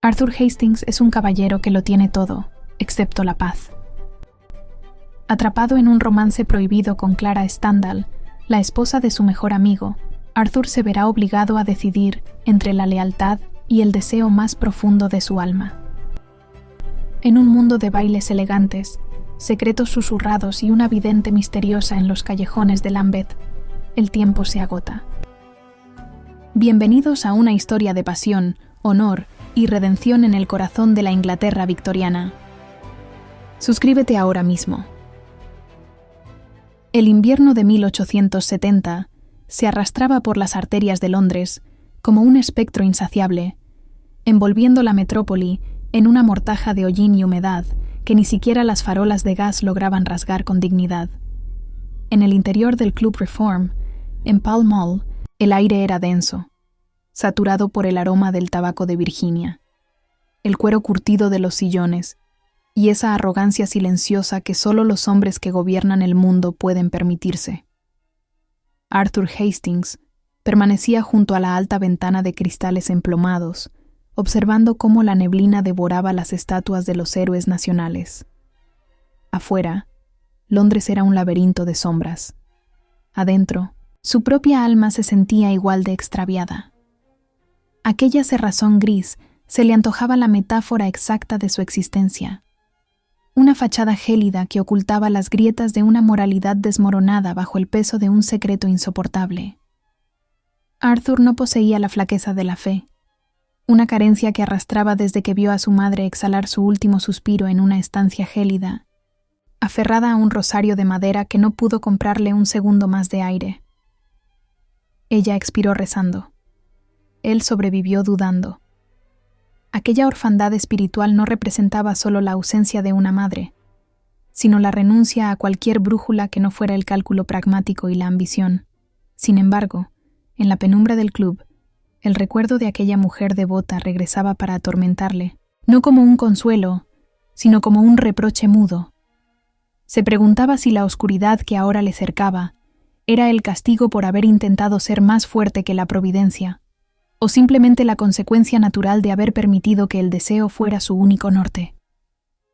Arthur Hastings es un caballero que lo tiene todo, excepto la paz. Atrapado en un romance prohibido con Clara Standall, la esposa de su mejor amigo, Arthur se verá obligado a decidir entre la lealtad y el deseo más profundo de su alma. En un mundo de bailes elegantes, secretos susurrados y una vidente misteriosa en los callejones de Lambeth, el tiempo se agota. Bienvenidos a una historia de pasión, honor y redención en el corazón de la Inglaterra victoriana. Suscríbete ahora mismo. El invierno de 1870 se arrastraba por las arterias de Londres como un espectro insaciable, envolviendo la metrópoli en una mortaja de hollín y humedad que ni siquiera las farolas de gas lograban rasgar con dignidad. En el interior del Club Reform, en Pall Mall, el aire era denso, saturado por el aroma del tabaco de Virginia, el cuero curtido de los sillones y esa arrogancia silenciosa que solo los hombres que gobiernan el mundo pueden permitirse. Arthur Hastings permanecía junto a la alta ventana de cristales emplomados, observando cómo la neblina devoraba las estatuas de los héroes nacionales. Afuera, Londres era un laberinto de sombras. Adentro, su propia alma se sentía igual de extraviada. Aquella cerrazón gris se le antojaba la metáfora exacta de su existencia. Una fachada gélida que ocultaba las grietas de una moralidad desmoronada bajo el peso de un secreto insoportable. Arthur no poseía la flaqueza de la fe, una carencia que arrastraba desde que vio a su madre exhalar su último suspiro en una estancia gélida, aferrada a un rosario de madera que no pudo comprarle un segundo más de aire. Ella expiró rezando. Él sobrevivió dudando. Aquella orfandad espiritual no representaba solo la ausencia de una madre, sino la renuncia a cualquier brújula que no fuera el cálculo pragmático y la ambición. Sin embargo, en la penumbra del club, el recuerdo de aquella mujer devota regresaba para atormentarle, no como un consuelo, sino como un reproche mudo. Se preguntaba si la oscuridad que ahora le cercaba era el castigo por haber intentado ser más fuerte que la providencia, o simplemente la consecuencia natural de haber permitido que el deseo fuera su único norte.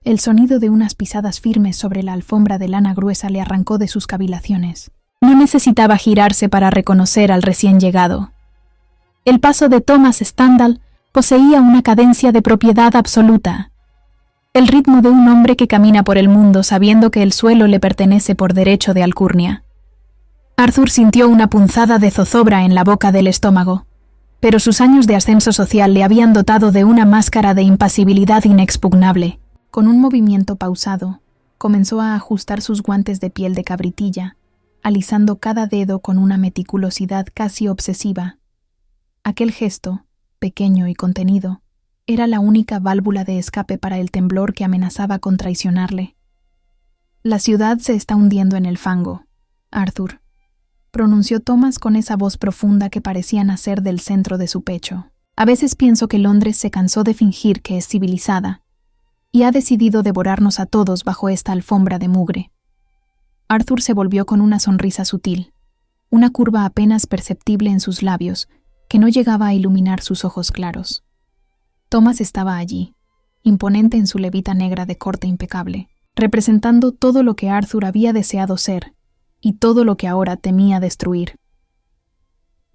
El sonido de unas pisadas firmes sobre la alfombra de lana gruesa le arrancó de sus cavilaciones. No necesitaba girarse para reconocer al recién llegado. El paso de Thomas Standall poseía una cadencia de propiedad absoluta, el ritmo de un hombre que camina por el mundo sabiendo que el suelo le pertenece por derecho de alcurnia. Arthur sintió una punzada de zozobra en la boca del estómago, pero sus años de ascenso social le habían dotado de una máscara de impasibilidad inexpugnable. Con un movimiento pausado, comenzó a ajustar sus guantes de piel de cabritilla, alisando cada dedo con una meticulosidad casi obsesiva. Aquel gesto, pequeño y contenido, era la única válvula de escape para el temblor que amenazaba con traicionarle. «La ciudad se está hundiendo en el fango, Arthur», pronunció Thomas con esa voz profunda que parecía nacer del centro de su pecho. «A veces pienso que Londres se cansó de fingir que es civilizada y ha decidido devorarnos a todos bajo esta alfombra de mugre». Arthur se volvió con una sonrisa sutil, una curva apenas perceptible en sus labios que no llegaba a iluminar sus ojos claros. Thomas estaba allí, imponente en su levita negra de corte impecable, representando todo lo que Arthur había deseado ser y todo lo que ahora temía destruir.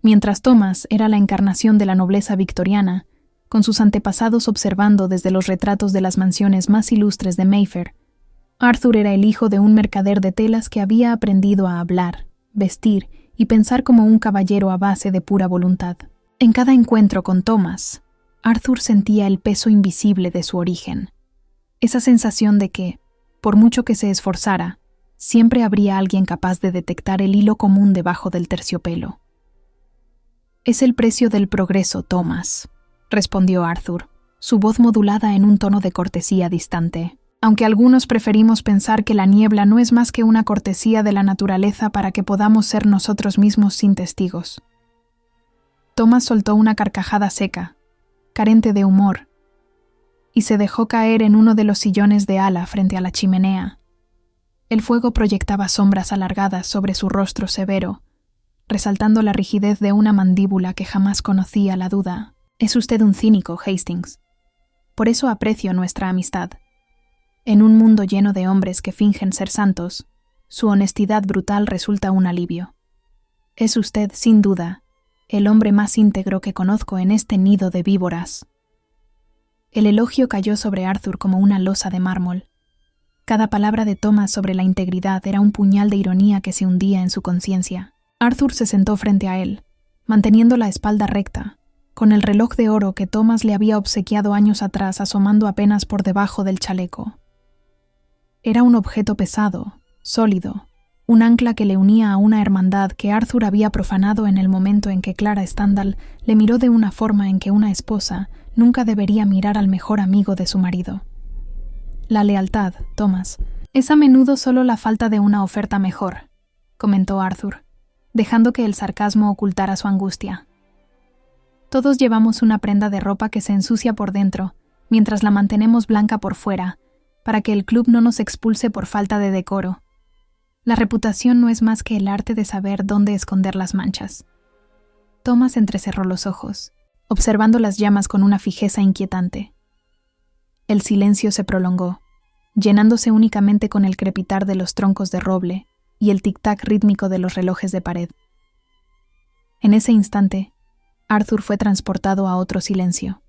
Mientras Thomas era la encarnación de la nobleza victoriana, con sus antepasados observando desde los retratos de las mansiones más ilustres de Mayfair, Arthur era el hijo de un mercader de telas que había aprendido a hablar, vestir y pensar como un caballero a base de pura voluntad. En cada encuentro con Thomas, Arthur sentía el peso invisible de su origen, esa sensación de que, por mucho que se esforzara, siempre habría alguien capaz de detectar el hilo común debajo del terciopelo. «Es el precio del progreso, Thomas», respondió Arthur, su voz modulada en un tono de cortesía distante, aunque algunos preferimos pensar que la niebla no es más que una cortesía de la naturaleza para que podamos ser nosotros mismos sin testigos. Thomas soltó una carcajada seca, carente de humor, y se dejó caer en uno de los sillones de ala frente a la chimenea. El fuego proyectaba sombras alargadas sobre su rostro severo, resaltando la rigidez de una mandíbula que jamás conocía la duda. «Es usted un cínico, Hastings», Por eso aprecio nuestra amistad. En un mundo lleno de hombres que fingen ser santos, su honestidad brutal resulta un alivio. Es usted, sin duda, el hombre más íntegro que conozco en este nido de víboras. El elogio cayó sobre Arthur como una losa de mármol. Cada palabra de Thomas sobre la integridad era un puñal de ironía que se hundía en su conciencia. Arthur se sentó frente a él, manteniendo la espalda recta, con el reloj de oro que Thomas le había obsequiado años atrás asomando apenas por debajo del chaleco. Era un objeto pesado, sólido, un ancla que le unía a una hermandad que Arthur había profanado en el momento en que Clara Standall le miró de una forma en que una esposa nunca debería mirar al mejor amigo de su marido. La lealtad, Thomas, es a menudo solo la falta de una oferta mejor, comentó Arthur, dejando que el sarcasmo ocultara su angustia. Todos llevamos una prenda de ropa que se ensucia por dentro, mientras la mantenemos blanca por fuera, para que el club no nos expulse por falta de decoro. La reputación no es más que el arte de saber dónde esconder las manchas. Thomas entrecerró los ojos, observando las llamas con una fijeza inquietante. El silencio se prolongó, llenándose únicamente con el crepitar de los troncos de roble y el tic-tac rítmico de los relojes de pared. En ese instante, Arthur fue transportado a otro silencio,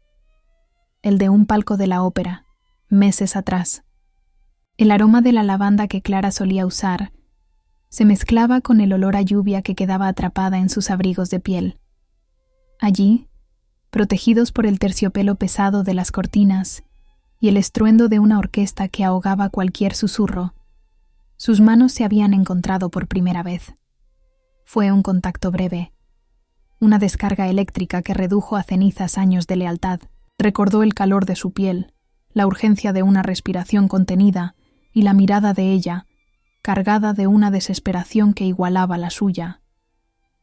el de un palco de la ópera, meses atrás. El aroma de la lavanda que Clara solía usar se mezclaba con el olor a lluvia que quedaba atrapada en sus abrigos de piel. Allí, protegidos por el terciopelo pesado de las cortinas y el estruendo de una orquesta que ahogaba cualquier susurro, sus manos se habían encontrado por primera vez. Fue un contacto breve, una descarga eléctrica que redujo a cenizas años de lealtad. Recordó el calor de su piel, la urgencia de una respiración contenida y la mirada de ella, cargada de una desesperación que igualaba la suya.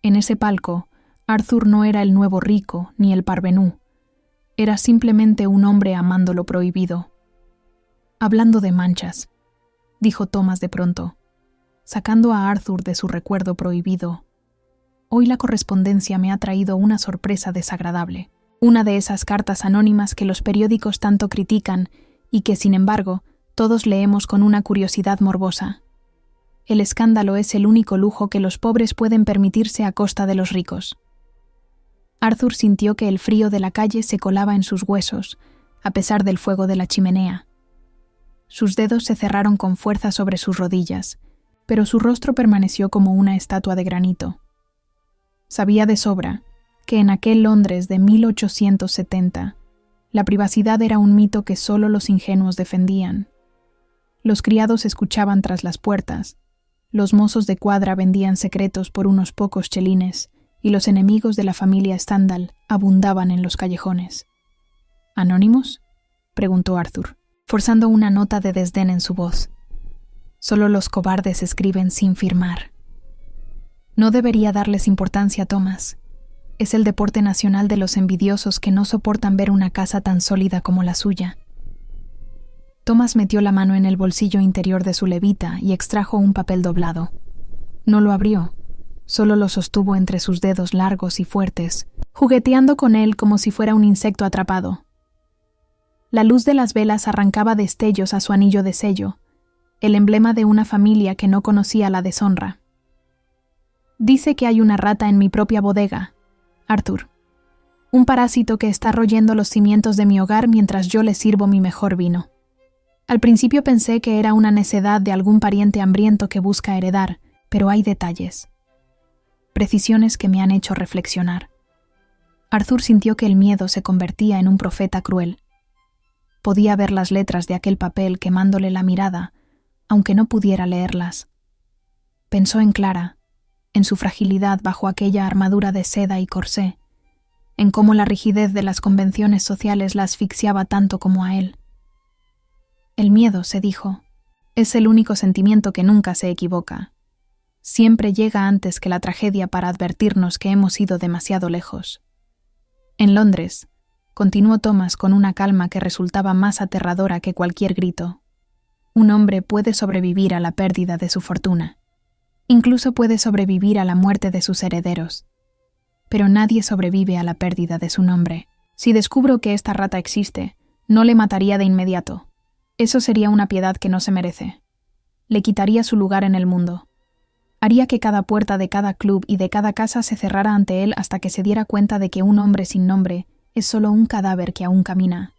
En ese palco, Arthur no era el nuevo rico ni el parvenú. Era simplemente un hombre amando lo prohibido. Hablando de manchas, dijo Thomas de pronto, sacando a Arthur de su recuerdo prohibido. Hoy la correspondencia me ha traído una sorpresa desagradable. Una de esas cartas anónimas que los periódicos tanto critican y que, sin embargo, todos leemos con una curiosidad morbosa. El escándalo es el único lujo que los pobres pueden permitirse a costa de los ricos. Arthur sintió que el frío de la calle se colaba en sus huesos, a pesar del fuego de la chimenea. Sus dedos se cerraron con fuerza sobre sus rodillas, pero su rostro permaneció como una estatua de granito. Sabía de sobra que en aquel Londres de 1870, la privacidad era un mito que solo los ingenuos defendían. Los criados escuchaban tras las puertas, los mozos de cuadra vendían secretos por unos pocos chelines y los enemigos de la familia Standall abundaban en los callejones. ¿Anónimos?, preguntó Arthur, forzando una nota de desdén en su voz. Solo los cobardes escriben sin firmar. No debería darles importancia, Thomas. Es el deporte nacional de los envidiosos que no soportan ver una casa tan sólida como la suya. Thomas metió la mano en el bolsillo interior de su levita y extrajo un papel doblado. No lo abrió, solo lo sostuvo entre sus dedos largos y fuertes, jugueteando con él como si fuera un insecto atrapado. La luz de las velas arrancaba destellos a su anillo de sello, el emblema de una familia que no conocía la deshonra. Dice que hay una rata en mi propia bodega, Arthur. Un parásito que está royendo los cimientos de mi hogar mientras yo le sirvo mi mejor vino. Al principio pensé que era una necedad de algún pariente hambriento que busca heredar, pero hay detalles. Precisiones que me han hecho reflexionar. Arthur sintió que el miedo se convertía en un profeta cruel. Podía ver las letras de aquel papel quemándole la mirada, aunque no pudiera leerlas. Pensó en Clara, en su fragilidad bajo aquella armadura de seda y corsé, en cómo la rigidez de las convenciones sociales la asfixiaba tanto como a él. El miedo, se dijo, es el único sentimiento que nunca se equivoca. Siempre llega antes que la tragedia para advertirnos que hemos ido demasiado lejos. En Londres, continuó Thomas con una calma que resultaba más aterradora que cualquier grito, un hombre puede sobrevivir a la pérdida de su fortuna. Incluso puede sobrevivir a la muerte de sus herederos. Pero nadie sobrevive a la pérdida de su nombre. Si descubro que esta rata existe, No le mataría de inmediato. Eso sería una piedad que no se merece. Le quitaría su lugar en el mundo. Haría que cada puerta de cada club y de cada casa se cerrara ante él hasta que se diera cuenta de que un hombre sin nombre es solo un cadáver que aún camina.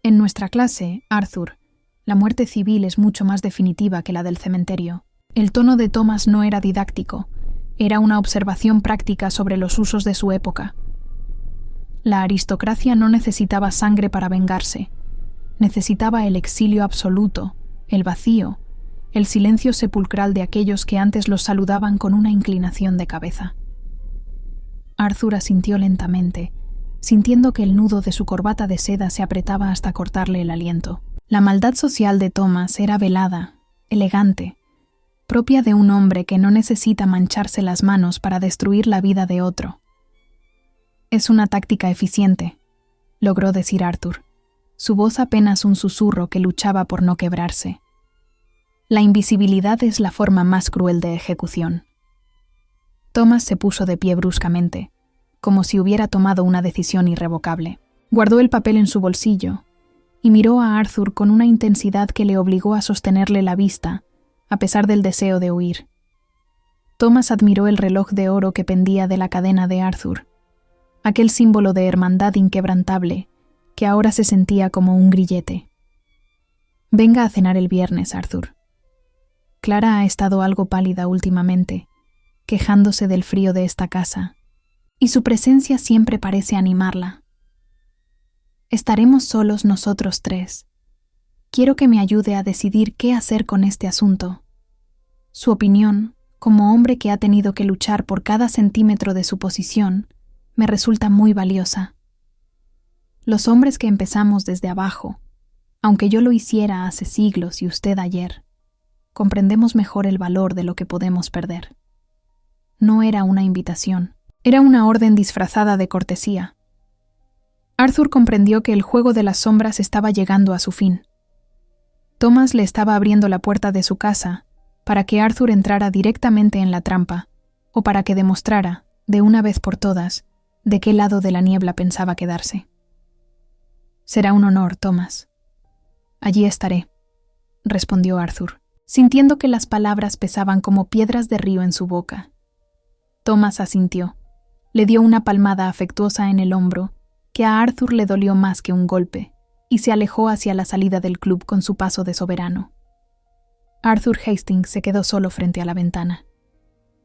En nuestra clase, Arthur, la muerte civil es mucho más definitiva que la del cementerio. El tono de Thomas no era didáctico, era una observación práctica sobre los usos de su época. La aristocracia no necesitaba sangre para vengarse. Necesitaba el exilio absoluto, el vacío, el silencio sepulcral de aquellos que antes los saludaban con una inclinación de cabeza. Arthur asintió lentamente, sintiendo que el nudo de su corbata de seda se apretaba hasta cortarle el aliento. La maldad social de Thomas era velada, elegante, propia de un hombre que no necesita mancharse las manos para destruir la vida de otro. «Es una táctica eficiente», logró decir Arthur, su voz apenas un susurro que luchaba por no quebrarse. La invisibilidad es la forma más cruel de ejecución. Thomas se puso de pie bruscamente, como si hubiera tomado una decisión irrevocable. Guardó el papel en su bolsillo y miró a Arthur con una intensidad que le obligó a sostenerle la vista, a pesar del deseo de huir. Thomas admiró el reloj de oro que pendía de la cadena de Arthur, aquel símbolo de hermandad inquebrantable que ahora se sentía como un grillete. «Venga a cenar el viernes, Arthur». Clara ha estado algo pálida últimamente, quejándose del frío de esta casa, y su presencia siempre parece animarla. Estaremos solos nosotros tres. Quiero que me ayude a decidir qué hacer con este asunto. Su opinión, como hombre que ha tenido que luchar por cada centímetro de su posición, me resulta muy valiosa. Los hombres que empezamos desde abajo, aunque yo lo hiciera hace siglos y usted ayer, comprendemos mejor el valor de lo que podemos perder. No era una invitación, era una orden disfrazada de cortesía. Arthur comprendió que el juego de las sombras estaba llegando a su fin. Thomas le estaba abriendo la puerta de su casa para que Arthur entrara directamente en la trampa, o para que demostrara, de una vez por todas, de qué lado de la niebla pensaba quedarse. «Será un honor, Thomas». «Allí estaré», respondió Arthur, sintiendo que las palabras pesaban como piedras de río en su boca. Thomas asintió. Le dio una palmada afectuosa en el hombro, que a Arthur le dolió más que un golpe, y se alejó hacia la salida del club con su paso de soberano. Arthur Hastings se quedó solo frente a la ventana.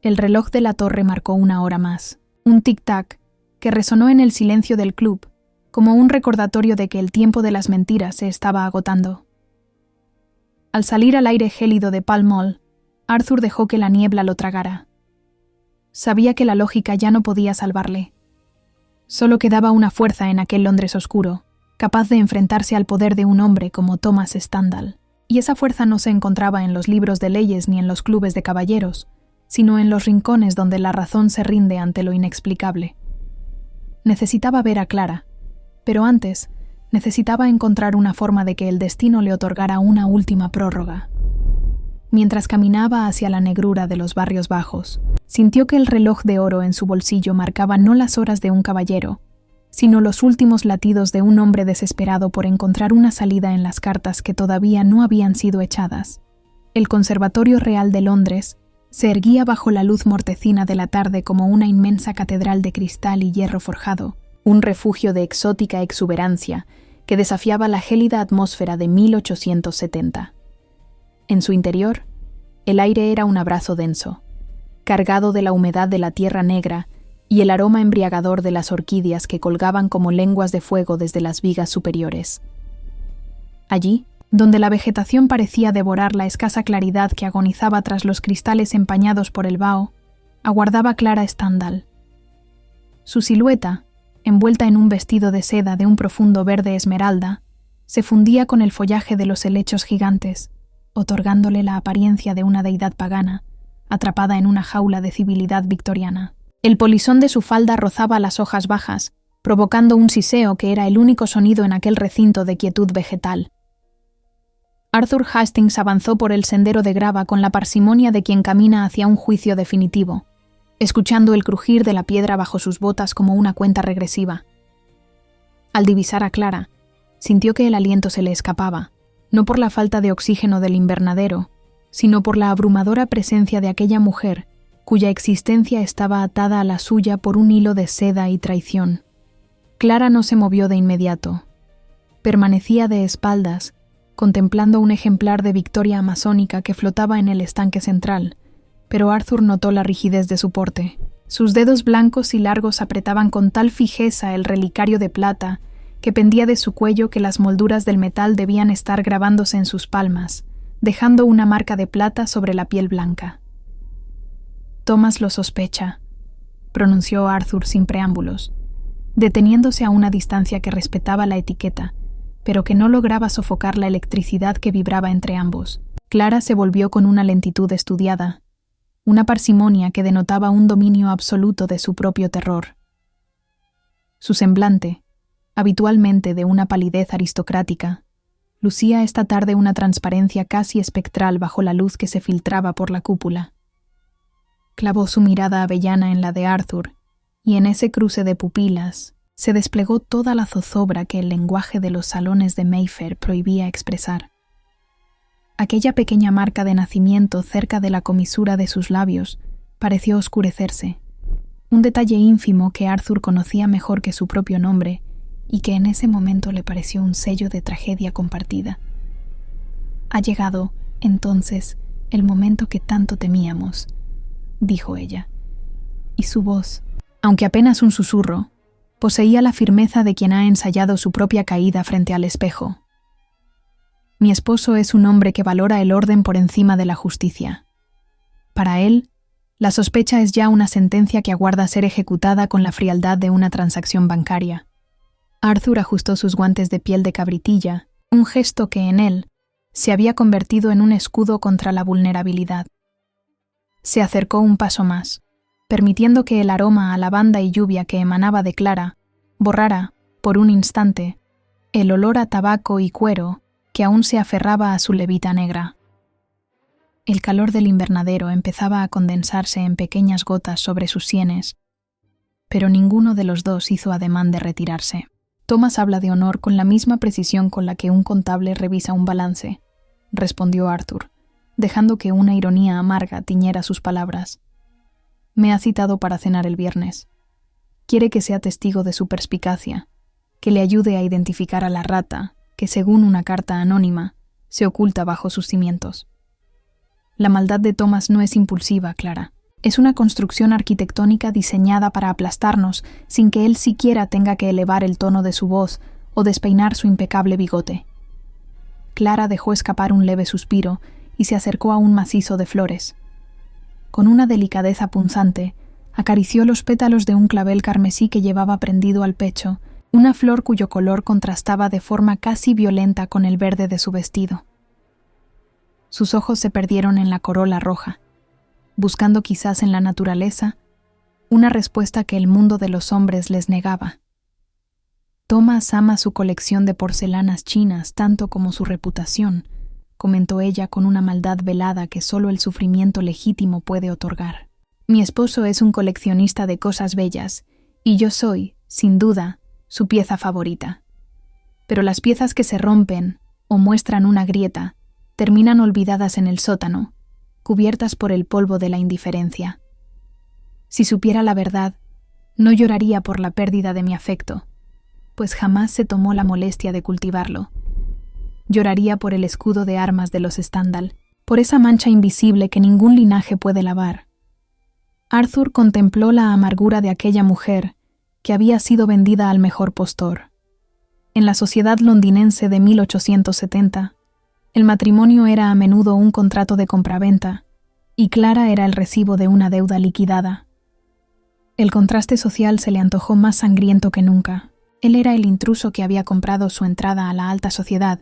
El reloj de la torre marcó 1 hora más, un tic-tac que resonó en el silencio del club, como un recordatorio de que el tiempo de las mentiras se estaba agotando. Al salir al aire gélido de Pall Mall, Arthur dejó que la niebla lo tragara. Sabía que la lógica ya no podía salvarle. Solo quedaba una fuerza en aquel Londres oscuro, capaz de enfrentarse al poder de un hombre como Thomas Stendhal. Y esa fuerza no se encontraba en los libros de leyes ni en los clubes de caballeros, sino en los rincones donde la razón se rinde ante lo inexplicable. Necesitaba ver a Clara, pero antes necesitaba encontrar una forma de que el destino le otorgara una última prórroga. Mientras caminaba hacia la negrura de los barrios bajos, sintió que el reloj de oro en su bolsillo marcaba no las horas de un caballero, sino los últimos latidos de un hombre desesperado por encontrar una salida en las cartas que todavía no habían sido echadas. El Conservatorio Real de Londres se erguía bajo la luz mortecina de la tarde como una inmensa catedral de cristal y hierro forjado, un refugio de exótica exuberancia que desafiaba la gélida atmósfera de 1870. En su interior, el aire era un abrazo denso, cargado de la humedad de la tierra negra y el aroma embriagador de las orquídeas que colgaban como lenguas de fuego desde las vigas superiores. Allí, donde la vegetación parecía devorar la escasa claridad que agonizaba tras los cristales empañados por el vaho, aguardaba Clara Stendhal. Su silueta, envuelta en un vestido de seda de un profundo verde esmeralda, se fundía con el follaje de los helechos gigantes, otorgándole la apariencia de una deidad pagana, atrapada en una jaula de civilidad victoriana. El polisón de su falda rozaba las hojas bajas, provocando un siseo que era el único sonido en aquel recinto de quietud vegetal. Arthur Hastings avanzó por el sendero de grava con la parsimonia de quien camina hacia un juicio definitivo, escuchando el crujir de la piedra bajo sus botas como una cuenta regresiva. Al divisar a Clara, Sintió que el aliento se le escapaba, no por la falta de oxígeno del invernadero, sino por la abrumadora presencia de aquella mujer cuya existencia estaba atada a la suya por un hilo de seda y traición. Clara no se movió de inmediato. Permanecía de espaldas, contemplando un ejemplar de Victoria amazónica que flotaba en el estanque central, pero Arthur notó la rigidez de su porte. Sus dedos blancos y largos apretaban con tal fijeza el relicario de plata que pendía de su cuello que las molduras del metal debían estar grabándose en sus palmas, dejando una marca de plata sobre la piel blanca. «Thomas lo sospecha», pronunció Arthur sin preámbulos, deteniéndose a una distancia que respetaba la etiqueta, pero que no lograba sofocar la electricidad que vibraba entre ambos. Clara se volvió con una lentitud estudiada, una parsimonia que denotaba un dominio absoluto de su propio terror. Su semblante, habitualmente de una palidez aristocrática, lucía esta tarde una transparencia casi espectral bajo la luz que se filtraba por la cúpula. Clavó su mirada avellana en la de Arthur, y en ese cruce de pupilas se desplegó toda la zozobra que el lenguaje de los salones de Mayfair prohibía expresar. Aquella pequeña marca de nacimiento cerca de la comisura de sus labios pareció oscurecerse, un detalle ínfimo que Arthur conocía mejor que su propio nombre y que en ese momento le pareció un sello de tragedia compartida. «Ha llegado, entonces, el momento que tanto temíamos», dijo ella, y su voz, aunque apenas un susurro, poseía la firmeza de quien ha ensayado su propia caída frente al espejo. «Mi esposo es un hombre que valora el orden por encima de la justicia. Para él, la sospecha es ya una sentencia que aguarda ser ejecutada con la frialdad de una transacción bancaria». Arthur ajustó sus guantes de piel de cabritilla, un gesto que en él se había convertido en un escudo contra la vulnerabilidad. Se acercó un paso más, permitiendo que el aroma a lavanda y lluvia que emanaba de Clara borrara, por un instante, el olor a tabaco y cuero que aún se aferraba a su levita negra. El calor del invernadero empezaba a condensarse en pequeñas gotas sobre sus sienes, pero ninguno de los dos hizo ademán de retirarse. «Thomas habla de honor con la misma precisión con la que un contable revisa un balance», respondió Arthur, dejando que una ironía amarga tiñera sus palabras. «Me ha citado para cenar el viernes. Quiere que sea testigo de su perspicacia, que le ayude a identificar a la rata que, según una carta anónima, se oculta bajo sus cimientos. La maldad de Thomas no es impulsiva, Clara. Es una construcción arquitectónica diseñada para aplastarnos sin que él siquiera tenga que elevar el tono de su voz o despeinar su impecable bigote». Clara dejó escapar un leve suspiro y se acercó a un macizo de flores. Con una delicadeza punzante, acarició los pétalos de un clavel carmesí que llevaba prendido al pecho, una flor cuyo color contrastaba de forma casi violenta con el verde de su vestido. Sus ojos se perdieron en la corola roja, buscando quizás en la naturaleza una respuesta que el mundo de los hombres les negaba. «Thomas ama su colección de porcelanas chinas tanto como su reputación», comentó ella con una maldad velada que solo el sufrimiento legítimo puede otorgar. «Mi esposo es un coleccionista de cosas bellas, y yo soy, sin duda, su pieza favorita. Pero las piezas que se rompen o muestran una grieta terminan olvidadas en el sótano, cubiertas por el polvo de la indiferencia. Si supiera la verdad, no lloraría por la pérdida de mi afecto, pues jamás se tomó la molestia de cultivarlo. Lloraría por el escudo de armas de los Stendhal, por esa mancha invisible que ningún linaje puede lavar». Arthur contempló la amargura de aquella mujer que había sido vendida al mejor postor. En la sociedad londinense de 1870, el matrimonio era a menudo un contrato de compraventa, y Clara era el recibo de una deuda liquidada. El contraste social se le antojó más sangriento que nunca. Él era el intruso que había comprado su entrada a la alta sociedad,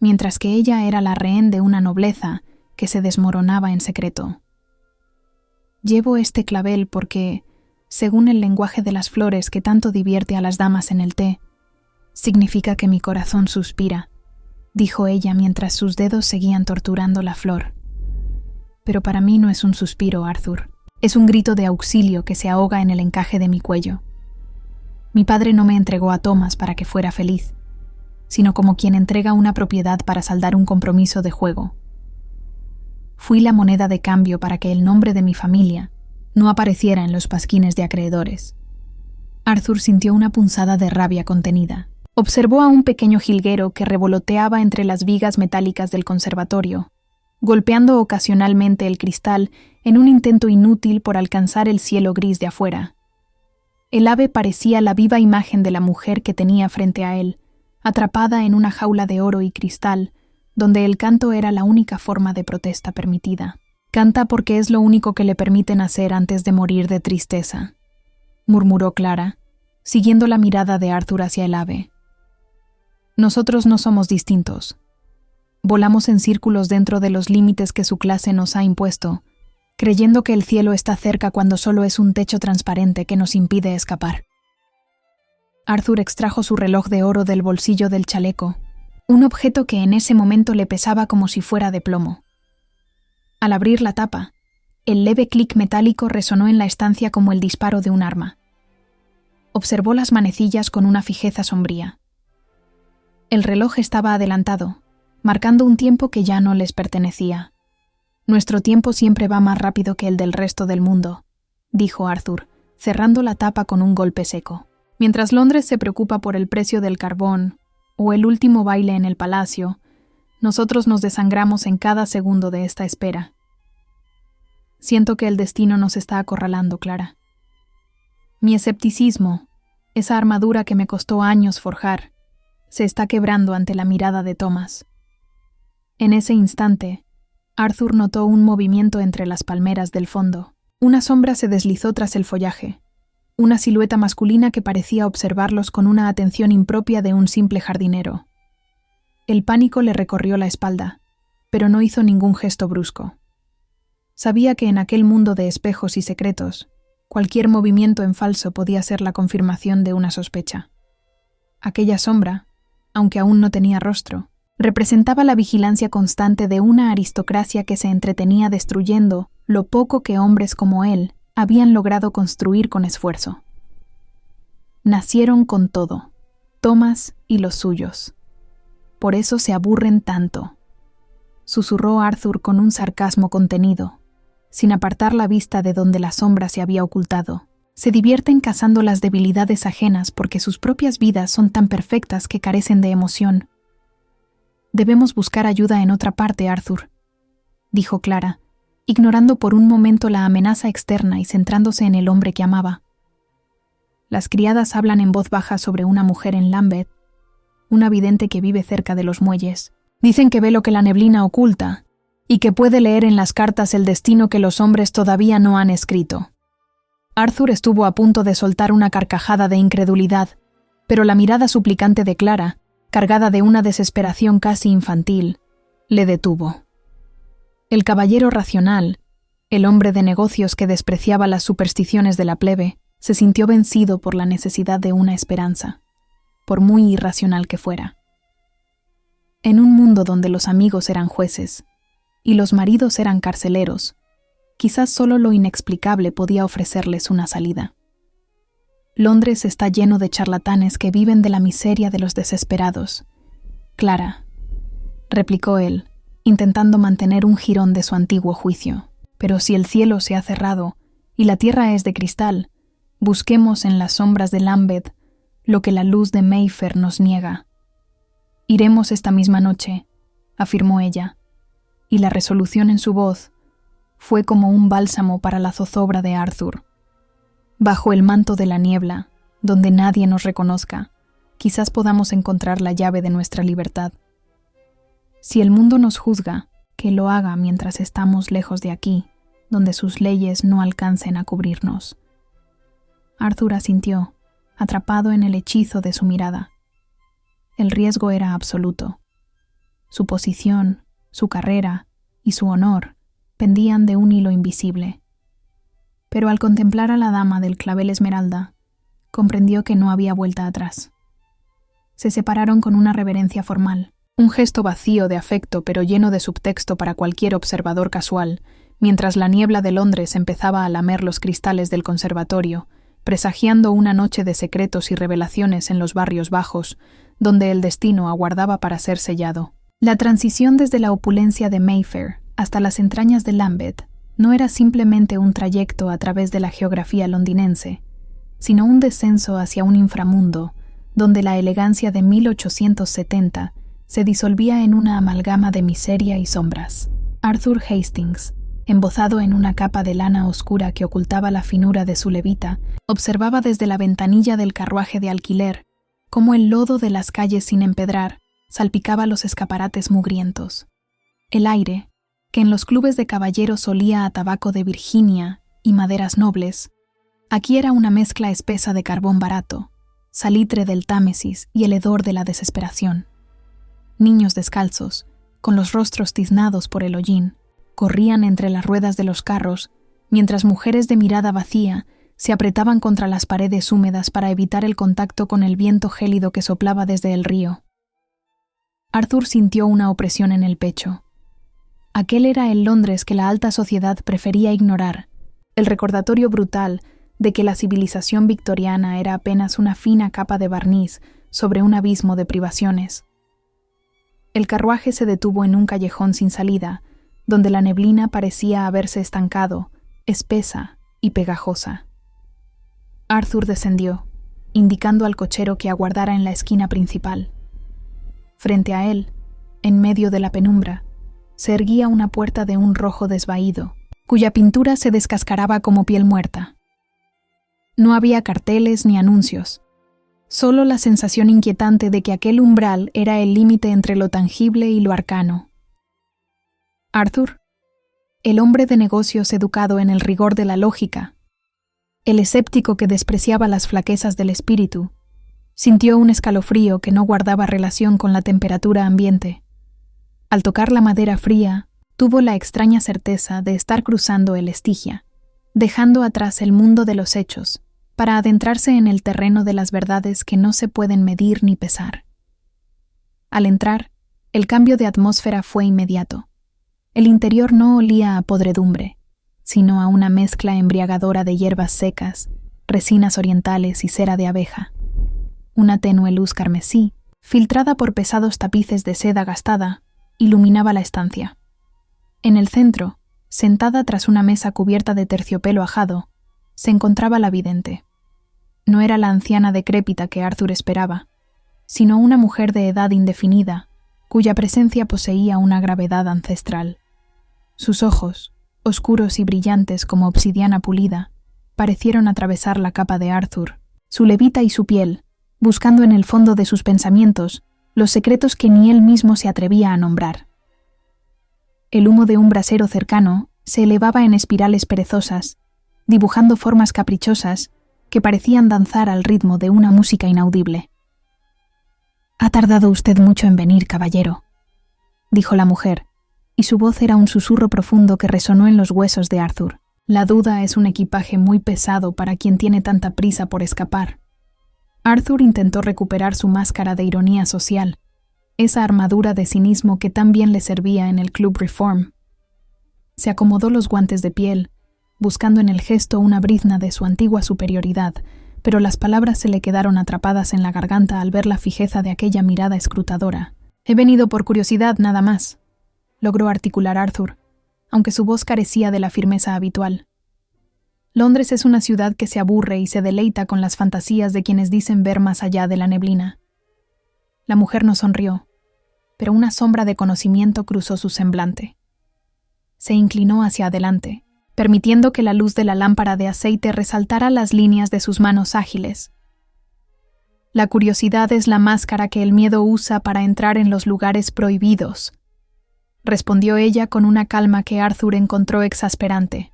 mientras que ella era la rehén de una nobleza que se desmoronaba en secreto. «Llevo este clavel porque, según el lenguaje de las flores que tanto divierte a las damas en el té, significa que mi corazón suspira», dijo ella mientras sus dedos seguían torturando la flor. «Pero para mí no es un suspiro, Arthur. Es un grito de auxilio que se ahoga en el encaje de mi cuello. Mi padre no me entregó a Thomas para que fuera feliz, sino como quien entrega una propiedad para saldar un compromiso de juego. Fui la moneda de cambio para que el nombre de mi familia no apareciera en los pasquines de acreedores. Arthur sintió una punzada de rabia contenida. Observó a un pequeño jilguero que revoloteaba entre las vigas metálicas del conservatorio, golpeando ocasionalmente el cristal en un intento inútil por alcanzar el cielo gris de afuera. El ave parecía la viva imagen de la mujer que tenía frente a él, atrapada en una jaula de oro y cristal, donde el canto era la única forma de protesta permitida. «Canta porque es lo único que le permiten hacer antes de morir de tristeza», murmuró Clara, siguiendo la mirada de Arthur hacia el ave. «Nosotros no somos distintos. Volamos en círculos dentro de los límites que su clase nos ha impuesto, creyendo que el cielo está cerca cuando solo es un techo transparente que nos impide escapar». Arthur extrajo su reloj de oro del bolsillo del chaleco, un objeto que en ese momento le pesaba como si fuera de plomo. Al abrir la tapa, el leve clic metálico resonó en la estancia como el disparo de un arma. Observó las manecillas con una fijeza sombría. El reloj estaba adelantado, marcando un tiempo que ya no les pertenecía. «Nuestro tiempo siempre va más rápido que el del resto del mundo», dijo Arthur, cerrando la tapa con un golpe seco. «Mientras Londres se preocupa por el precio del carbón o el último baile en el palacio, nosotros nos desangramos en cada segundo de esta espera. Siento que el destino nos está acorralando, Clara. Mi escepticismo, esa armadura que me costó años forjar, se está quebrando ante la mirada de Thomas». En ese instante, Arthur notó un movimiento entre las palmeras del fondo. Una sombra se deslizó tras el follaje, una silueta masculina que parecía observarlos con una atención impropia de un simple jardinero. El pánico le recorrió la espalda, pero no hizo ningún gesto brusco. Sabía que en aquel mundo de espejos y secretos, cualquier movimiento en falso podía ser la confirmación de una sospecha. Aquella sombra, aunque aún no tenía rostro, representaba la vigilancia constante de una aristocracia que se entretenía destruyendo lo poco que hombres como él habían logrado construir con esfuerzo. Nacieron con todo, Thomas y los suyos. Por eso se aburren tanto, susurró Arthur con un sarcasmo contenido, sin apartar la vista de donde la sombra se había ocultado. Se divierten cazando las debilidades ajenas porque sus propias vidas son tan perfectas que carecen de emoción. Debemos buscar ayuda en otra parte, Arthur, dijo Clara, ignorando por un momento la amenaza externa y centrándose en el hombre que amaba. Las criadas hablan en voz baja sobre una mujer en Lambeth, una vidente que vive cerca de los muelles. Dicen que ve lo que la neblina oculta y que puede leer en las cartas el destino que los hombres todavía no han escrito. Arthur estuvo a punto de soltar una carcajada de incredulidad, pero la mirada suplicante de Clara, cargada de una desesperación casi infantil, le detuvo. El caballero racional, el hombre de negocios que despreciaba las supersticiones de la plebe, se sintió vencido por la necesidad de una esperanza, por muy irracional que fuera. En un mundo donde los amigos eran jueces y los maridos eran carceleros, quizás solo lo inexplicable podía ofrecerles una salida. Londres está lleno de charlatanes que viven de la miseria de los desesperados. Clara, replicó él, intentando mantener un jirón de su antiguo juicio. Pero si el cielo se ha cerrado y la tierra es de cristal, busquemos en las sombras de Lambeth lo que la luz de Mayfair nos niega. Iremos esta misma noche, afirmó ella, y la resolución en su voz fue como un bálsamo para la zozobra de Arthur. Bajo el manto de la niebla, donde nadie nos reconozca, quizás podamos encontrar la llave de nuestra libertad. Si el mundo nos juzga, que lo haga mientras estamos lejos de aquí, donde sus leyes no alcancen a cubrirnos. Arthur asintió, atrapado en el hechizo de su mirada. El riesgo era absoluto. Su posición, su carrera y su honor pendían de un hilo invisible. Pero al contemplar a la dama del clavel esmeralda, comprendió que no había vuelta atrás. Se separaron con una reverencia formal, un gesto vacío de afecto pero lleno de subtexto para cualquier observador casual, mientras la niebla de Londres empezaba a lamer los cristales del conservatorio, presagiando una noche de secretos y revelaciones en los barrios bajos, donde el destino aguardaba para ser sellado. La transición desde la opulencia de Mayfair hasta las entrañas de Lambeth no era simplemente un trayecto a través de la geografía londinense, sino un descenso hacia un inframundo, donde la elegancia de 1870 se disolvía en una amalgama de miseria y sombras. Arthur Hastings, embozado en una capa de lana oscura que ocultaba la finura de su levita, observaba desde la ventanilla del carruaje de alquiler cómo el lodo de las calles sin empedrar salpicaba los escaparates mugrientos. El aire, que en los clubes de caballeros olía a tabaco de Virginia y maderas nobles, aquí era una mezcla espesa de carbón barato, salitre del Támesis y el hedor de la desesperación. Niños descalzos, con los rostros tiznados por el hollín, corrían entre las ruedas de los carros, mientras mujeres de mirada vacía se apretaban contra las paredes húmedas para evitar el contacto con el viento gélido que soplaba desde el río. Arthur sintió una opresión en el pecho. Aquel era el Londres que la alta sociedad prefería ignorar, el recordatorio brutal de que la civilización victoriana era apenas una fina capa de barniz sobre un abismo de privaciones. El carruaje se detuvo en un callejón sin salida, donde la neblina parecía haberse estancado, espesa y pegajosa. Arthur descendió, indicando al cochero que aguardara en la esquina principal. Frente a él, en medio de la penumbra, se erguía una puerta de un rojo desvaído, cuya pintura se descascaraba como piel muerta. No había carteles ni anuncios, solo la sensación inquietante de que aquel umbral era el límite entre lo tangible y lo arcano. Arthur, el hombre de negocios educado en el rigor de la lógica, el escéptico que despreciaba las flaquezas del espíritu, sintió un escalofrío que no guardaba relación con la temperatura ambiente. Al tocar la madera fría, tuvo la extraña certeza de estar cruzando el Estigia, dejando atrás el mundo de los hechos, para adentrarse en el terreno de las verdades que no se pueden medir ni pesar. Al entrar, el cambio de atmósfera fue inmediato. El interior no olía a podredumbre, sino a una mezcla embriagadora de hierbas secas, resinas orientales y cera de abeja. Una tenue luz carmesí, filtrada por pesados tapices de seda gastada, iluminaba la estancia. En el centro, sentada tras una mesa cubierta de terciopelo ajado, se encontraba la vidente. No era la anciana decrépita que Arthur esperaba, sino una mujer de edad indefinida, cuya presencia poseía una gravedad ancestral. Sus ojos, oscuros y brillantes como obsidiana pulida, parecieron atravesar la capa de Arthur, su levita y su piel, buscando en el fondo de sus pensamientos los secretos que ni él mismo se atrevía a nombrar. El humo de un brasero cercano se elevaba en espirales perezosas, dibujando formas caprichosas que parecían danzar al ritmo de una música inaudible. «Ha tardado usted mucho en venir, caballero», dijo la mujer, y su voz era un susurro profundo que resonó en los huesos de Arthur. La duda es un equipaje muy pesado para quien tiene tanta prisa por escapar. Arthur intentó recuperar su máscara de ironía social, esa armadura de cinismo que tan bien le servía en el Club Reform. Se acomodó los guantes de piel, buscando en el gesto una brizna de su antigua superioridad, pero las palabras se le quedaron atrapadas en la garganta al ver la fijeza de aquella mirada escrutadora. «He venido por curiosidad, nada más», logró articular Arthur, aunque su voz carecía de la firmeza habitual. Londres es una ciudad que se aburre y se deleita con las fantasías de quienes dicen ver más allá de la neblina. La mujer no sonrió, pero una sombra de conocimiento cruzó su semblante. Se inclinó hacia adelante, permitiendo que la luz de la lámpara de aceite resaltara las líneas de sus manos ágiles. La curiosidad es la máscara que el miedo usa para entrar en los lugares prohibidos, respondió ella con una calma que Arthur encontró exasperante.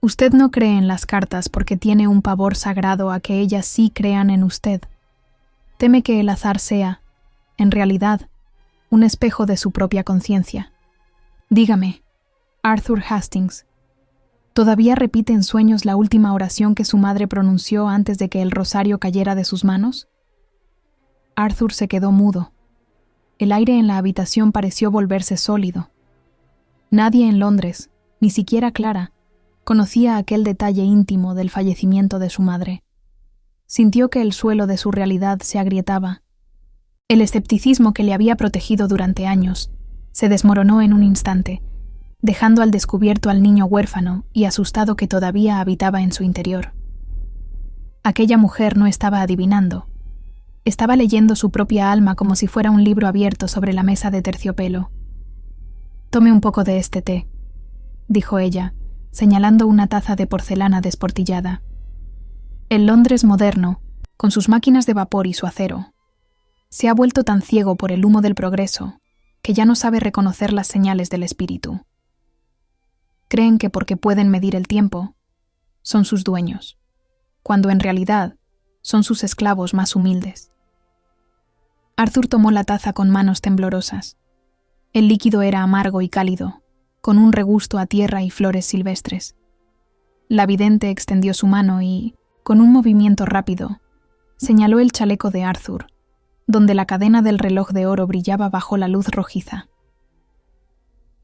Usted no cree en las cartas porque tiene un pavor sagrado a que ellas sí crean en usted. Teme que el azar sea, en realidad, un espejo de su propia conciencia. Dígame, Arthur Hastings, ¿todavía repite en sueños la última oración que su madre pronunció antes de que el rosario cayera de sus manos? Arthur se quedó mudo. El aire en la habitación pareció volverse sólido. Nadie en Londres, ni siquiera Clara, conocía aquel detalle íntimo del fallecimiento de su madre. Sintió que el suelo de su realidad se agrietaba. El escepticismo que le había protegido durante años se desmoronó en un instante, dejando al descubierto al niño huérfano y asustado que todavía habitaba en su interior. Aquella mujer no estaba adivinando. Estaba leyendo su propia alma como si fuera un libro abierto sobre la mesa de terciopelo. «Tome un poco de este té», dijo ella, señalando una taza de porcelana desportillada. El Londres moderno, con sus máquinas de vapor y su acero, se ha vuelto tan ciego por el humo del progreso que ya no sabe reconocer las señales del espíritu. Creen que porque pueden medir el tiempo, son sus dueños, cuando en realidad son sus esclavos más humildes. Arthur tomó la taza con manos temblorosas. El líquido era amargo y cálido, con un regusto a tierra y flores silvestres. La vidente extendió su mano y, con un movimiento rápido, señaló el chaleco de Arthur, donde la cadena del reloj de oro brillaba bajo la luz rojiza.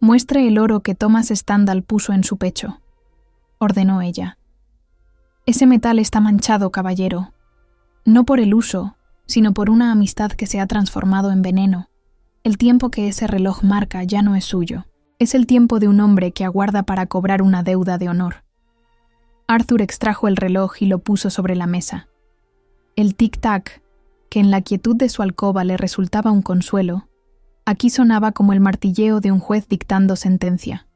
«Muestre el oro que Thomas Stendhal puso en su pecho», ordenó ella. «Ese metal está manchado, caballero, no por el uso, sino por una amistad que se ha transformado en veneno. El tiempo que ese reloj marca ya no es suyo. Es el tiempo de un hombre que aguarda para cobrar una deuda de honor». Arthur extrajo el reloj y lo puso sobre la mesa. El tic-tac, que en la quietud de su alcoba le resultaba un consuelo, aquí sonaba como el martilleo de un juez dictando sentencia.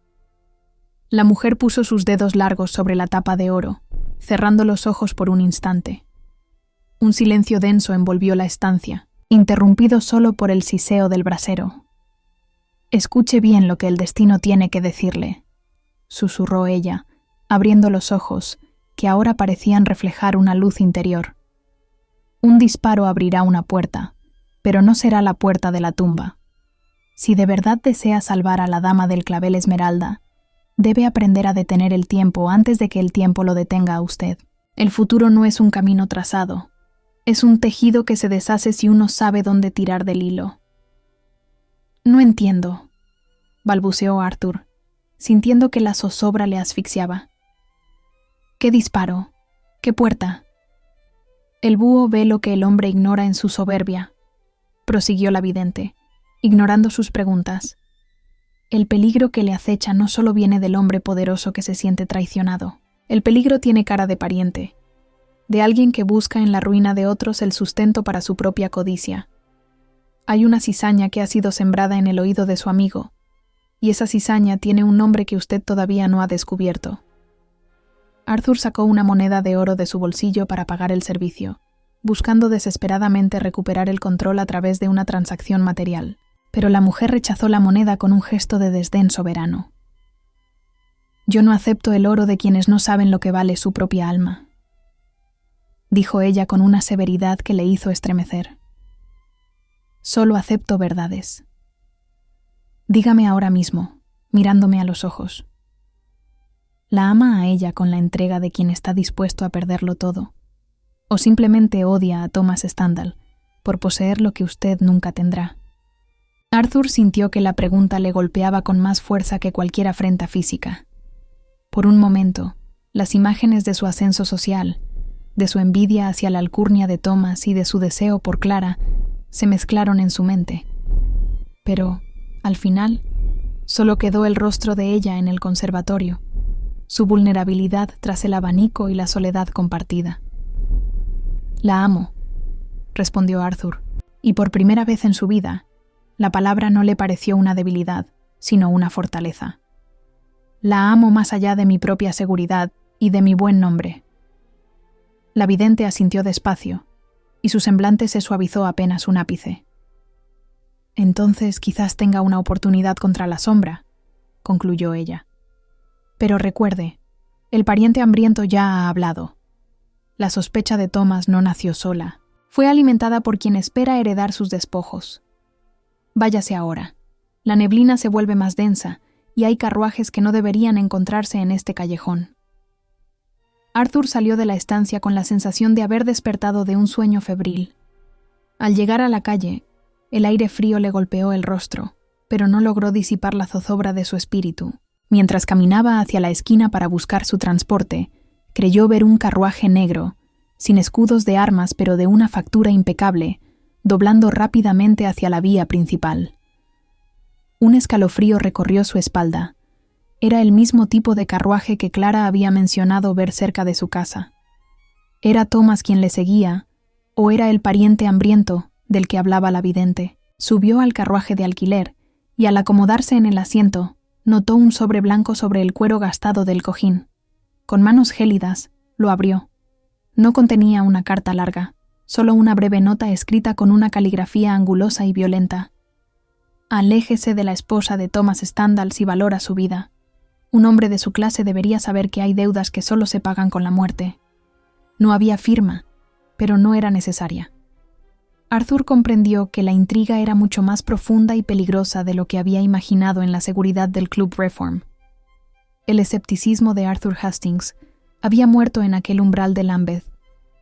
La mujer puso sus dedos largos sobre la tapa de oro, cerrando los ojos por un instante. Un silencio denso envolvió la estancia, interrumpido solo por el siseo del brasero. «Escuche bien lo que el destino tiene que decirle», susurró ella, abriendo los ojos, que ahora parecían reflejar una luz interior. «Un disparo abrirá una puerta, pero no será la puerta de la tumba. Si de verdad desea salvar a la dama del clavel esmeralda, debe aprender a detener el tiempo antes de que el tiempo lo detenga a usted. El futuro no es un camino trazado, es un tejido que se deshace si uno sabe dónde tirar del hilo». «No entiendo», balbuceó Arthur, sintiendo que la zozobra le asfixiaba. «¿Qué disparo? ¿Qué puerta?» «El búho ve lo que el hombre ignora en su soberbia», prosiguió la vidente, ignorando sus preguntas. «El peligro que le acecha no solo viene del hombre poderoso que se siente traicionado. El peligro tiene cara de pariente, de alguien que busca en la ruina de otros el sustento para su propia codicia. Hay una cizaña que ha sido sembrada en el oído de su amigo, y esa cizaña tiene un nombre que usted todavía no ha descubierto». Arthur sacó una moneda de oro de su bolsillo para pagar el servicio, buscando desesperadamente recuperar el control a través de una transacción material, pero la mujer rechazó la moneda con un gesto de desdén soberano. «Yo no acepto el oro de quienes no saben lo que vale su propia alma», dijo ella con una severidad que le hizo estremecer. «Solo acepto verdades. Dígame ahora mismo, mirándome a los ojos. ¿La ama a ella con la entrega de quien está dispuesto a perderlo todo? ¿O simplemente odia a Thomas Stendhal por poseer lo que usted nunca tendrá?» Arthur sintió que la pregunta le golpeaba con más fuerza que cualquier afrenta física. Por un momento, las imágenes de su ascenso social, de su envidia hacia la alcurnia de Thomas y de su deseo por Clara, se mezclaron en su mente. Pero, al final, solo quedó el rostro de ella en el conservatorio, su vulnerabilidad tras el abanico y la soledad compartida. «La amo», respondió Arthur, y por primera vez en su vida, la palabra no le pareció una debilidad, sino una fortaleza. «La amo más allá de mi propia seguridad y de mi buen nombre». La vidente asintió despacio, y su semblante se suavizó apenas un ápice. «Entonces quizás tenga una oportunidad contra la sombra», concluyó ella. «Pero recuerde, el pariente hambriento ya ha hablado. La sospecha de Thomas no nació sola, fue alimentada por quien espera heredar sus despojos. Váyase ahora. La neblina se vuelve más densa y hay carruajes que no deberían encontrarse en este callejón». Arthur salió de la estancia con la sensación de haber despertado de un sueño febril. Al llegar a la calle, el aire frío le golpeó el rostro, pero no logró disipar la zozobra de su espíritu. Mientras caminaba hacia la esquina para buscar su transporte, creyó ver un carruaje negro, sin escudos de armas pero de una factura impecable, doblando rápidamente hacia la vía principal. Un escalofrío recorrió su espalda. Era el mismo tipo de carruaje que Clara había mencionado ver cerca de su casa. ¿Era Thomas quien le seguía, o era el pariente hambriento del que hablaba la vidente? Subió al carruaje de alquiler y al acomodarse en el asiento, notó un sobre blanco sobre el cuero gastado del cojín. Con manos gélidas, lo abrió. No contenía una carta larga, solo una breve nota escrita con una caligrafía angulosa y violenta. Aléjese de la esposa de Thomas Stendhal si valora su vida. Un hombre de su clase debería saber que hay deudas que solo se pagan con la muerte. No había firma, pero no era necesaria. Arthur comprendió que la intriga era mucho más profunda y peligrosa de lo que había imaginado en la seguridad del Club Reform. El escepticismo de Arthur Hastings había muerto en aquel umbral de Lambeth,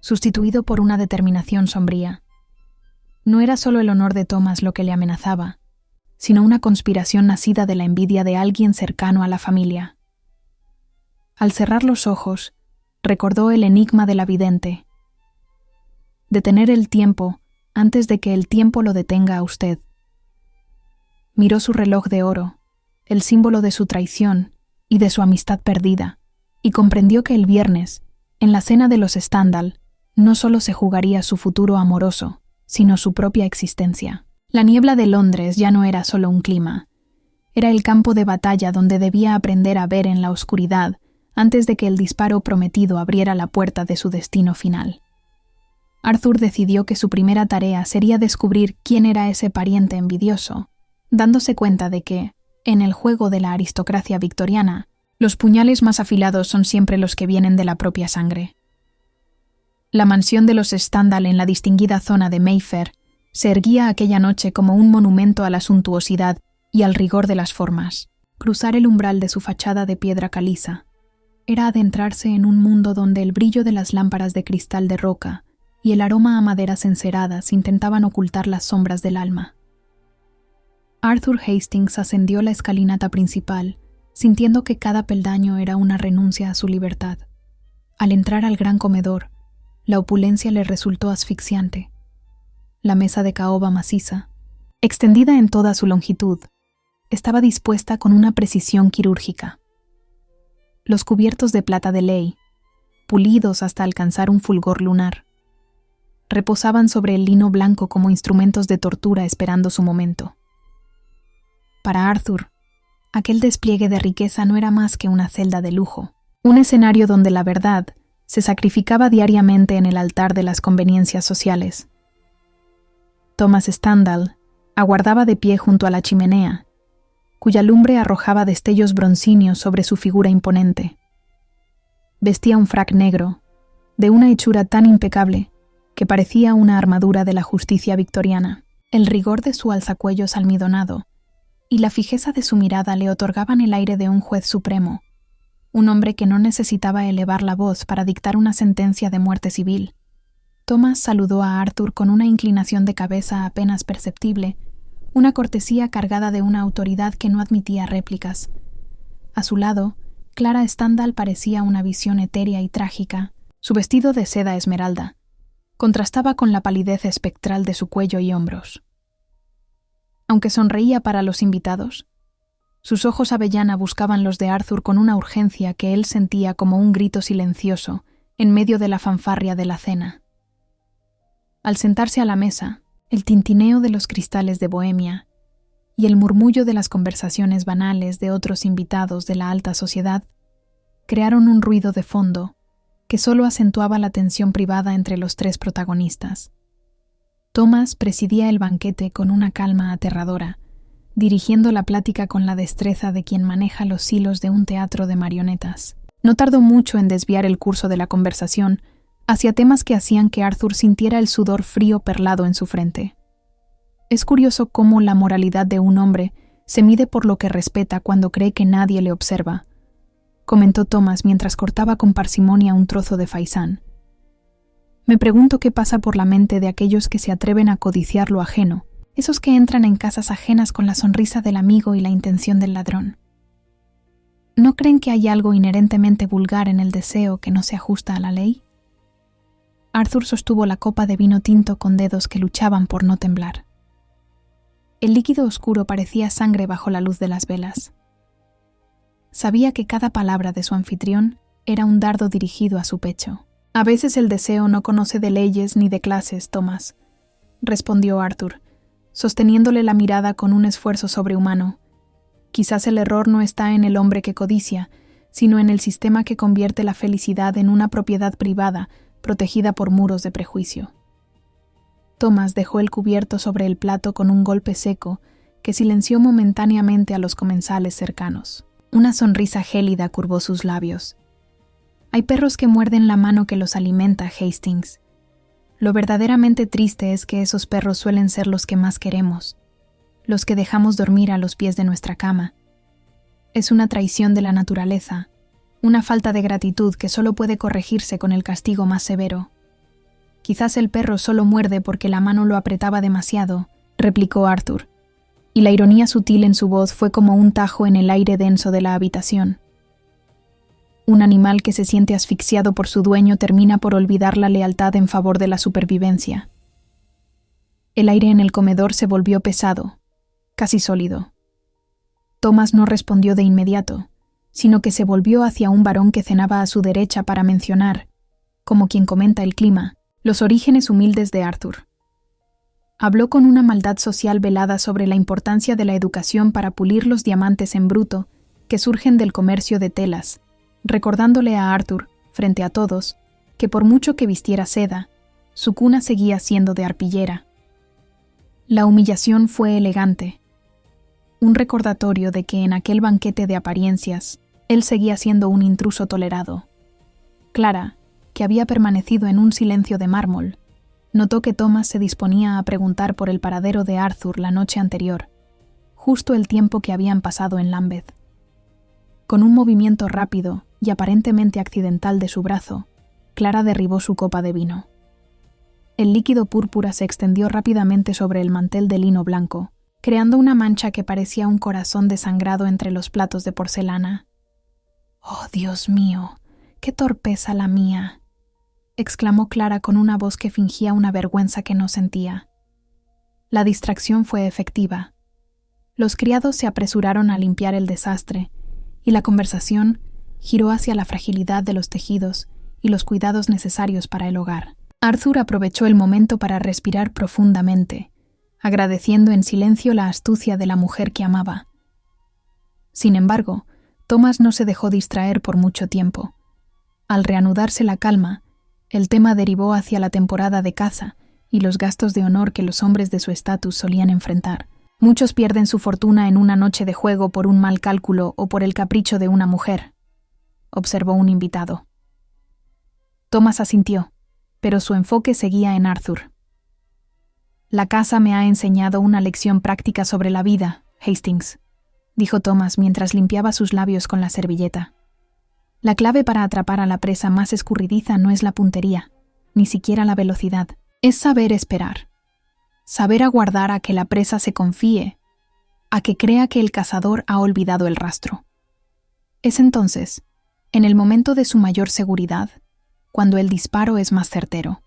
sustituido por una determinación sombría. No era solo el honor de Thomas lo que le amenazaba, sino una conspiración nacida de la envidia de alguien cercano a la familia. Al cerrar los ojos, recordó el enigma de la vidente. Detener el tiempo antes de que el tiempo lo detenga a usted. Miró su reloj de oro, el símbolo de su traición y de su amistad perdida, y comprendió que el viernes, en la cena de los Stendhal, no solo se jugaría su futuro amoroso, sino su propia existencia. La niebla de Londres ya no era solo un clima. Era el campo de batalla donde debía aprender a ver en la oscuridad antes de que el disparo prometido abriera la puerta de su destino final. Arthur decidió que su primera tarea sería descubrir quién era ese pariente envidioso, dándose cuenta de que, en el juego de la aristocracia victoriana, los puñales más afilados son siempre los que vienen de la propia sangre. La mansión de los Stendhal en la distinguida zona de Mayfair se erguía aquella noche como un monumento a la suntuosidad y al rigor de las formas. Cruzar el umbral de su fachada de piedra caliza era adentrarse en un mundo donde el brillo de las lámparas de cristal de roca y el aroma a maderas enceradas intentaban ocultar las sombras del alma. Arthur Hastings ascendió la escalinata principal, sintiendo que cada peldaño era una renuncia a su libertad. Al entrar al gran comedor, la opulencia le resultó asfixiante. La mesa de caoba maciza, extendida en toda su longitud, estaba dispuesta con una precisión quirúrgica. Los cubiertos de plata de ley, pulidos hasta alcanzar un fulgor lunar, reposaban sobre el lino blanco como instrumentos de tortura esperando su momento. Para Arthur, aquel despliegue de riqueza no era más que una celda de lujo, un escenario donde la verdad se sacrificaba diariamente en el altar de las conveniencias sociales. Thomas Stendhal aguardaba de pie junto a la chimenea, cuya lumbre arrojaba destellos broncíneos sobre su figura imponente. Vestía un frac negro, de una hechura tan impecable que parecía una armadura de la justicia victoriana. El rigor de su alzacuellos almidonado y la fijeza de su mirada le otorgaban el aire de un juez supremo, un hombre que no necesitaba elevar la voz para dictar una sentencia de muerte civil. Thomas saludó a Arthur con una inclinación de cabeza apenas perceptible, una cortesía cargada de una autoridad que no admitía réplicas. A su lado, Clara Stendhal parecía una visión etérea y trágica. Su vestido de seda esmeralda contrastaba con la palidez espectral de su cuello y hombros. Aunque sonreía para los invitados, sus ojos avellana buscaban los de Arthur con una urgencia que él sentía como un grito silencioso en medio de la fanfarria de la cena. Al sentarse a la mesa, el tintineo de los cristales de Bohemia y el murmullo de las conversaciones banales de otros invitados de la alta sociedad crearon un ruido de fondo que solo acentuaba la tensión privada entre los tres protagonistas. Thomas presidía el banquete con una calma aterradora, dirigiendo la plática con la destreza de quien maneja los hilos de un teatro de marionetas. No tardó mucho en desviar el curso de la conversación hacia temas que hacían que Arthur sintiera el sudor frío perlado en su frente. Es curioso cómo la moralidad de un hombre se mide por lo que respeta cuando cree que nadie le observa, comentó Thomas mientras cortaba con parsimonia un trozo de faisán. Me pregunto qué pasa por la mente de aquellos que se atreven a codiciar lo ajeno, esos que entran en casas ajenas con la sonrisa del amigo y la intención del ladrón. ¿No creen que hay algo inherentemente vulgar en el deseo que no se ajusta a la ley? Arthur sostuvo la copa de vino tinto con dedos que luchaban por no temblar. El líquido oscuro parecía sangre bajo la luz de las velas. Sabía que cada palabra de su anfitrión era un dardo dirigido a su pecho. «A veces el deseo no conoce de leyes ni de clases, Thomas», respondió Arthur, sosteniéndole la mirada con un esfuerzo sobrehumano. «Quizás el error no está en el hombre que codicia, sino en el sistema que convierte la felicidad en una propiedad privada, protegida por muros de prejuicio». Thomas dejó el cubierto sobre el plato con un golpe seco que silenció momentáneamente a los comensales cercanos. Una sonrisa gélida curvó sus labios. «Hay perros que muerden la mano que los alimenta, Hastings. Lo verdaderamente triste es que esos perros suelen ser los que más queremos, los que dejamos dormir a los pies de nuestra cama. Es una traición de la naturaleza, una falta de gratitud que solo puede corregirse con el castigo más severo». «Quizás el perro solo muerde porque la mano lo apretaba demasiado», replicó Arthur, y la ironía sutil en su voz fue como un tajo en el aire denso de la habitación. Un animal que se siente asfixiado por su dueño termina por olvidar la lealtad en favor de la supervivencia. El aire en el comedor se volvió pesado, casi sólido. Thomas no respondió de inmediato, sino que se volvió hacia un varón que cenaba a su derecha para mencionar, como quien comenta el clima, los orígenes humildes de Arthur. Habló con una maldad social velada sobre la importancia de la educación para pulir los diamantes en bruto que surgen del comercio de telas, recordándole a Arthur, frente a todos, que por mucho que vistiera seda, su cuna seguía siendo de arpillera. La humillación fue elegante, un recordatorio de que en aquel banquete de apariencias, él seguía siendo un intruso tolerado. Clara, que había permanecido en un silencio de mármol, notó que Thomas se disponía a preguntar por el paradero de Arthur la noche anterior, justo el tiempo que habían pasado en Lambeth. Con un movimiento rápido y aparentemente accidental de su brazo, Clara derribó su copa de vino. El líquido púrpura se extendió rápidamente sobre el mantel de lino blanco, creando una mancha que parecía un corazón desangrado entre los platos de porcelana. «Oh, Dios mío, qué torpeza la mía», exclamó Clara con una voz que fingía una vergüenza que no sentía. La distracción fue efectiva. Los criados se apresuraron a limpiar el desastre, y la conversación giró hacia la fragilidad de los tejidos y los cuidados necesarios para el hogar. Arthur aprovechó el momento para respirar profundamente, agradeciendo en silencio la astucia de la mujer que amaba. Sin embargo, Thomas no se dejó distraer por mucho tiempo. Al reanudarse la calma, el tema derivó hacia la temporada de caza y los gastos de honor que los hombres de su estatus solían enfrentar. «Muchos pierden su fortuna en una noche de juego por un mal cálculo o por el capricho de una mujer», observó un invitado. Thomas asintió, pero su enfoque seguía en Arthur. «La caza me ha enseñado una lección práctica sobre la vida, Hastings», dijo Thomas mientras limpiaba sus labios con la servilleta. «La clave para atrapar a la presa más escurridiza no es la puntería, ni siquiera la velocidad. Es saber esperar. Saber aguardar a que la presa se confíe, a que crea que el cazador ha olvidado el rastro. Es entonces, en el momento de su mayor seguridad, cuando el disparo es más certero».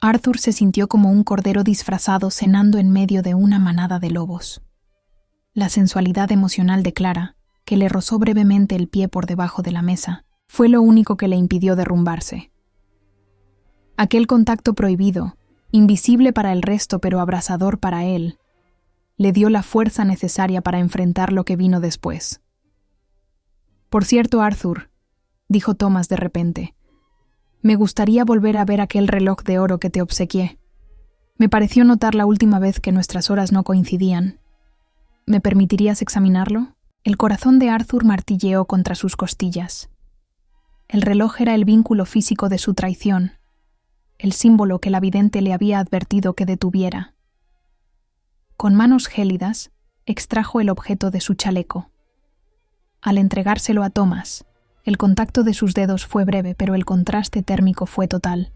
Arthur se sintió como un cordero disfrazado cenando en medio de una manada de lobos. La sensualidad emocional de Clara, que le rozó brevemente el pie por debajo de la mesa, fue lo único que le impidió derrumbarse. Aquel contacto prohibido, invisible para el resto pero abrasador para él, le dio la fuerza necesaria para enfrentar lo que vino después. «Por cierto, Arthur», dijo Thomas de repente, «me gustaría volver a ver aquel reloj de oro que te obsequié. Me pareció notar la última vez que nuestras horas no coincidían. ¿Me permitirías examinarlo?» El corazón de Arthur martilleó contra sus costillas. El reloj era el vínculo físico de su traición, el símbolo que la vidente le había advertido que detuviera. Con manos gélidas, extrajo el objeto de su chaleco. Al entregárselo a Thomas, el contacto de sus dedos fue breve, pero el contraste térmico fue total.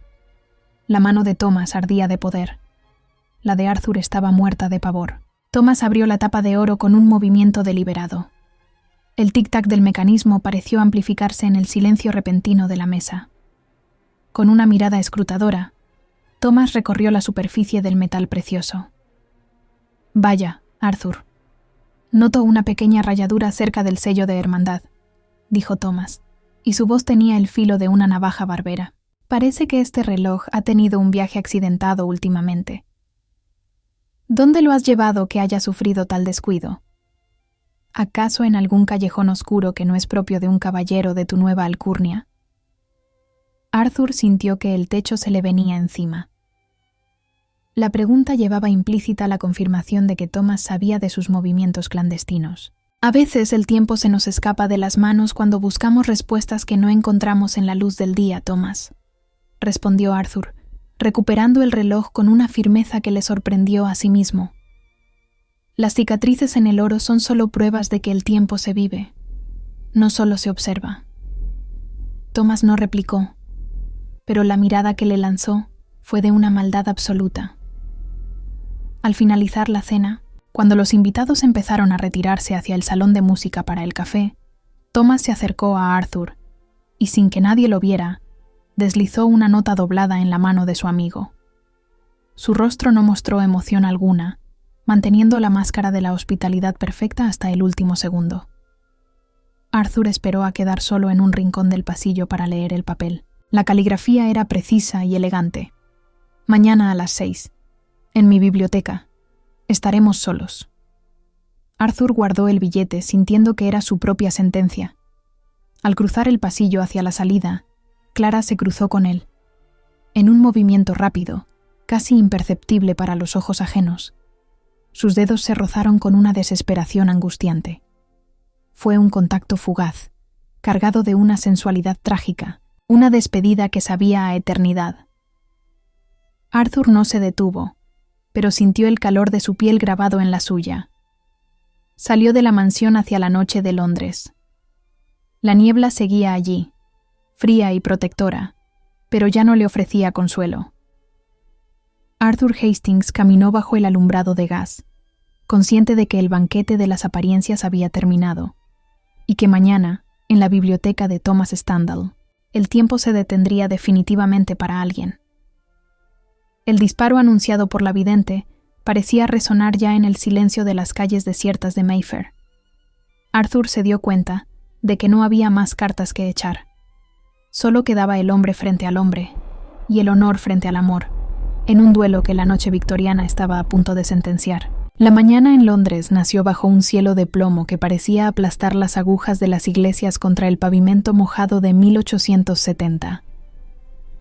La mano de Thomas ardía de poder. La de Arthur estaba muerta de pavor. Thomas abrió la tapa de oro con un movimiento deliberado. El tic-tac del mecanismo pareció amplificarse en el silencio repentino de la mesa. Con una mirada escrutadora, Thomas recorrió la superficie del metal precioso. «Vaya, Arthur. Noto una pequeña rayadura cerca del sello de hermandad», dijo Thomas, y su voz tenía el filo de una navaja barbera. «Parece que este reloj ha tenido un viaje accidentado últimamente. ¿Dónde lo has llevado que haya sufrido tal descuido? ¿Acaso en algún callejón oscuro que no es propio de un caballero de tu nueva alcurnia?» Arthur sintió que el techo se le venía encima. La pregunta llevaba implícita la confirmación de que Thomas sabía de sus movimientos clandestinos. «A veces el tiempo se nos escapa de las manos cuando buscamos respuestas que no encontramos en la luz del día, Thomas», respondió Arthur, recuperando el reloj con una firmeza que le sorprendió a sí mismo. «Las cicatrices en el oro son solo pruebas de que el tiempo se vive, no solo se observa». Thomas no replicó, pero la mirada que le lanzó fue de una maldad absoluta. Al finalizar la cena, cuando los invitados empezaron a retirarse hacia el salón de música para el café, Thomas se acercó a Arthur y, sin que nadie lo viera, deslizó una nota doblada en la mano de su amigo. Su rostro no mostró emoción alguna, manteniendo la máscara de la hospitalidad perfecta hasta el último segundo. Arthur esperó a quedar solo en un rincón del pasillo para leer el papel. La caligrafía era precisa y elegante. «Mañana a las 6, en mi biblioteca. Estaremos solos». Arthur guardó el billete sintiendo que era su propia sentencia. Al cruzar el pasillo hacia la salida, Clara se cruzó con él. En un movimiento rápido, casi imperceptible para los ojos ajenos, sus dedos se rozaron con una desesperación angustiante. Fue un contacto fugaz, cargado de una sensualidad trágica, una despedida que sabía a eternidad. Arthur no se detuvo, pero sintió el calor de su piel grabado en la suya. Salió de la mansión hacia la noche de Londres. La niebla seguía allí, fría y protectora, pero ya no le ofrecía consuelo. Arthur Hastings caminó bajo el alumbrado de gas, consciente de que el banquete de las apariencias había terminado, y que mañana, en la biblioteca de Thomas Stendhal, el tiempo se detendría definitivamente para alguien. El disparo anunciado por la vidente parecía resonar ya en el silencio de las calles desiertas de Mayfair. Arthur se dio cuenta de que no había más cartas que echar. Solo quedaba el hombre frente al hombre y el honor frente al amor, en un duelo que la noche victoriana estaba a punto de sentenciar. La mañana en Londres nació bajo un cielo de plomo que parecía aplastar las agujas de las iglesias contra el pavimento mojado de 1870.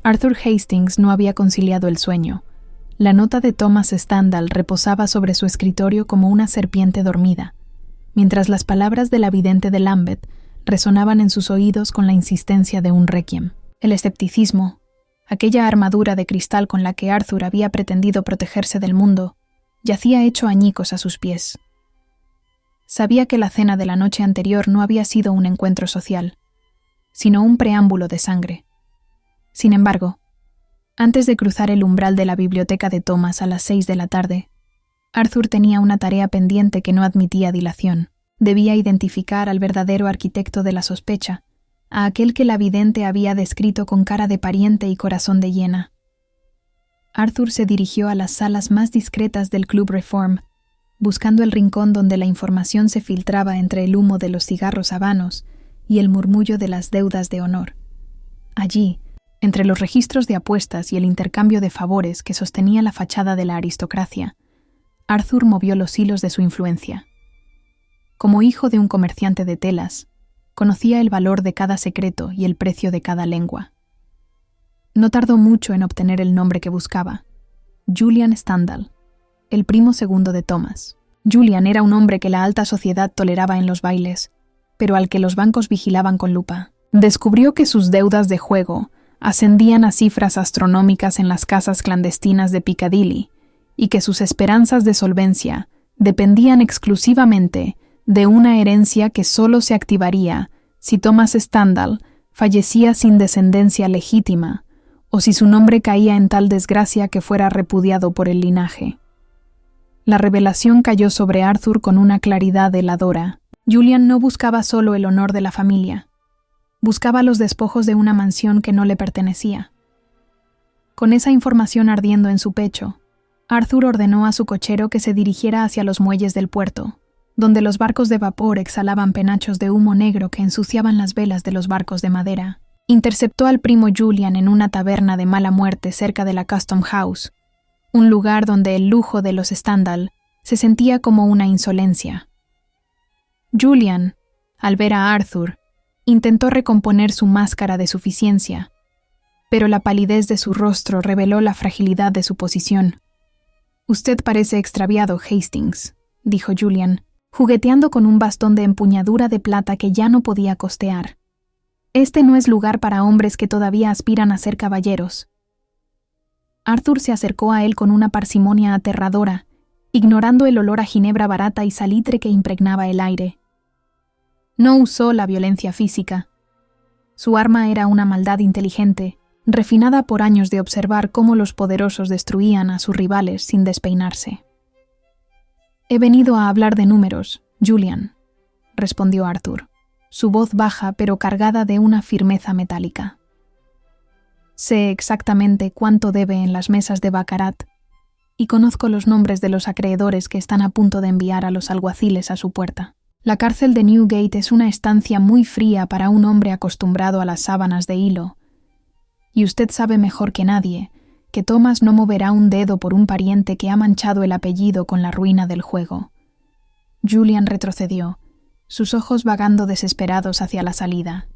Arthur Hastings no había conciliado el sueño. La nota de Thomas Stendhal reposaba sobre su escritorio como una serpiente dormida, mientras las palabras de la vidente de Lambeth resonaban en sus oídos con la insistencia de un requiem. El escepticismo, aquella armadura de cristal con la que Arthur había pretendido protegerse del mundo, yacía hecho añicos a sus pies. Sabía que la cena de la noche anterior no había sido un encuentro social, sino un preámbulo de sangre. Sin embargo, antes de cruzar el umbral de la biblioteca de Thomas a las 6 de la tarde, Arthur tenía una tarea pendiente que no admitía dilación. Debía identificar al verdadero arquitecto de la sospecha, a aquel que la vidente había descrito con cara de pariente y corazón de hiena. Arthur se dirigió a las salas más discretas del Club Reform, buscando el rincón donde la información se filtraba entre el humo de los cigarros habanos y el murmullo de las deudas de honor. Allí, entre los registros de apuestas y el intercambio de favores que sostenía la fachada de la aristocracia, Arthur movió los hilos de su influencia. Como hijo de un comerciante de telas, conocía el valor de cada secreto y el precio de cada lengua. No tardó mucho en obtener el nombre que buscaba: Julian Stendhal, el primo segundo de Thomas. Julian era un hombre que la alta sociedad toleraba en los bailes, pero al que los bancos vigilaban con lupa. Descubrió que sus deudas de juego ascendían a cifras astronómicas en las casas clandestinas de Piccadilly y que sus esperanzas de solvencia dependían exclusivamente de una herencia que solo se activaría si Thomas Stendhal fallecía sin descendencia legítima o si su nombre caía en tal desgracia que fuera repudiado por el linaje. La revelación cayó sobre Arthur con una claridad heladora. Julian no buscaba solo el honor de la familia. Buscaba los despojos de una mansión que no le pertenecía. Con esa información ardiendo en su pecho, Arthur ordenó a su cochero que se dirigiera hacia los muelles del puerto, donde los barcos de vapor exhalaban penachos de humo negro que ensuciaban las velas de los barcos de madera. Interceptó al primo Julian en una taberna de mala muerte cerca de la Custom House, un lugar donde el lujo de los Stendhal se sentía como una insolencia. Julian, al ver a Arthur, intentó recomponer su máscara de suficiencia, pero la palidez de su rostro reveló la fragilidad de su posición. «Usted parece extraviado, Hastings», dijo Julian, jugueteando con un bastón de empuñadura de plata que ya no podía costear. «Este no es lugar para hombres que todavía aspiran a ser caballeros». Arthur se acercó a él con una parsimonia aterradora, ignorando el olor a ginebra barata y salitre que impregnaba el aire. No usó la violencia física. Su arma era una maldad inteligente, refinada por años de observar cómo los poderosos destruían a sus rivales sin despeinarse. «He venido a hablar de números, Julian», respondió Arthur, su voz baja pero cargada de una firmeza metálica. «Sé exactamente cuánto debe en las mesas de baccarat y conozco los nombres de los acreedores que están a punto de enviar a los alguaciles a su puerta. La cárcel de Newgate es una estancia muy fría para un hombre acostumbrado a las sábanas de hilo, y usted sabe mejor que nadie que Thomas no moverá un dedo por un pariente que ha manchado el apellido con la ruina del juego». Julian retrocedió, sus ojos vagando desesperados hacia la salida.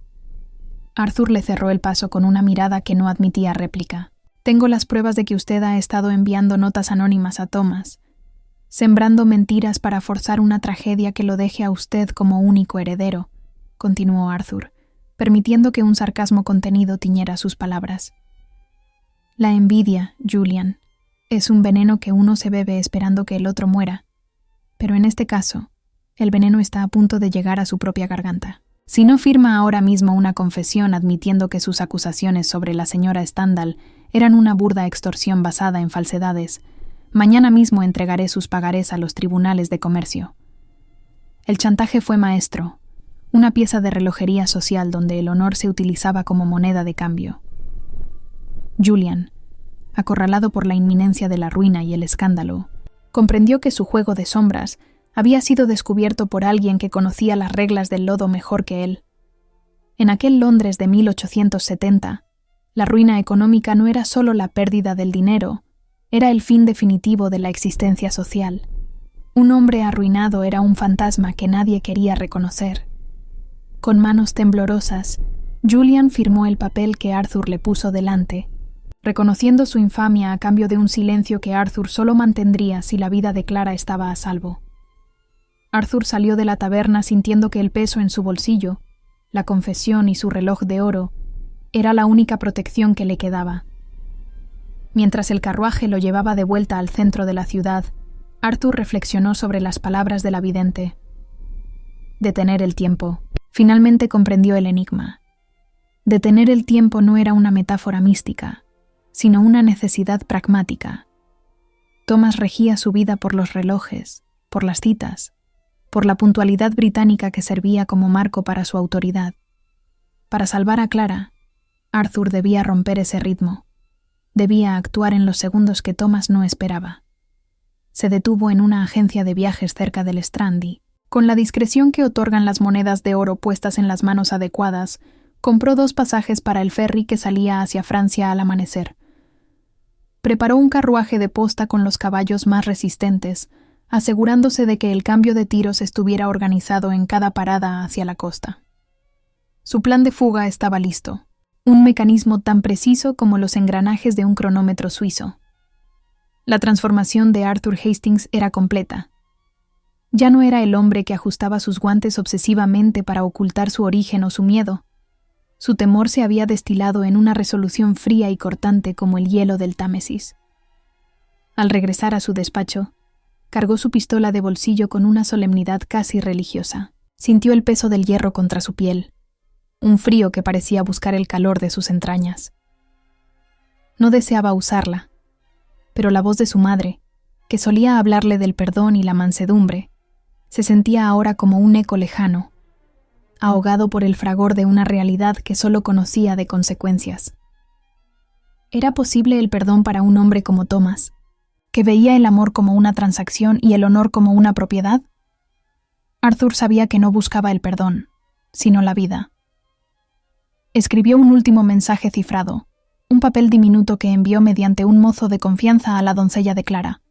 Arthur le cerró el paso con una mirada que no admitía réplica. «Tengo las pruebas de que usted ha estado enviando notas anónimas a Thomas, sembrando mentiras para forzar una tragedia que lo deje a usted como único heredero», continuó Arthur, permitiendo que un sarcasmo contenido tiñera sus palabras. «La envidia, Julian, es un veneno que uno se bebe esperando que el otro muera, pero en este caso, el veneno está a punto de llegar a su propia garganta. Si no firma ahora mismo una confesión admitiendo que sus acusaciones sobre la señora Stendhal eran una burda extorsión basada en falsedades, mañana mismo entregaré sus pagarés a los tribunales de comercio». El chantaje fue maestro, una pieza de relojería social donde el honor se utilizaba como moneda de cambio. Julian, acorralado por la inminencia de la ruina y el escándalo, comprendió que su juego de sombras había sido descubierto por alguien que conocía las reglas del lodo mejor que él. En aquel Londres de 1870, la ruina económica no era solo la pérdida del dinero, era el fin definitivo de la existencia social. Un hombre arruinado era un fantasma que nadie quería reconocer. Con manos temblorosas, Julian firmó el papel que Arthur le puso delante, reconociendo su infamia a cambio de un silencio que Arthur solo mantendría si la vida de Clara estaba a salvo. Arthur salió de la taberna sintiendo que el peso en su bolsillo, la confesión y su reloj de oro era la única protección que le quedaba. Mientras el carruaje lo llevaba de vuelta al centro de la ciudad, Arthur reflexionó sobre las palabras de la vidente. Detener el tiempo. Finalmente comprendió el enigma. Detener el tiempo no era una metáfora mística, sino una necesidad pragmática. Thomas regía su vida por los relojes, por las citas, por la puntualidad británica que servía como marco para su autoridad. Para salvar a Clara, Arthur debía romper ese ritmo. Debía actuar en los segundos que Thomas no esperaba. Se detuvo en una agencia de viajes cerca del Strand y, con la discreción que otorgan las monedas de oro puestas en las manos adecuadas, compró 2 pasajes para el ferry que salía hacia Francia al amanecer. Preparó un carruaje de posta con los caballos más resistentes, asegurándose de que el cambio de tiros estuviera organizado en cada parada hacia la costa. Su plan de fuga estaba listo, un mecanismo tan preciso como los engranajes de un cronómetro suizo. La transformación de Arthur Hastings era completa. Ya no era el hombre que ajustaba sus guantes obsesivamente para ocultar su origen o su miedo. Su temor se había destilado en una resolución fría y cortante como el hielo del Támesis. Al regresar a su despacho, cargó su pistola de bolsillo con una solemnidad casi religiosa. Sintió el peso del hierro contra su piel, un frío que parecía buscar el calor de sus entrañas. No deseaba usarla, pero la voz de su madre, que solía hablarle del perdón y la mansedumbre, se sentía ahora como un eco lejano, ahogado por el fragor de una realidad que solo conocía de consecuencias. ¿Era posible el perdón para un hombre como Thomas, que veía el amor como una transacción y el honor como una propiedad? Arthur sabía que no buscaba el perdón, sino la vida. Escribió un último mensaje cifrado, un papel diminuto que envió mediante un mozo de confianza a la doncella de Clara.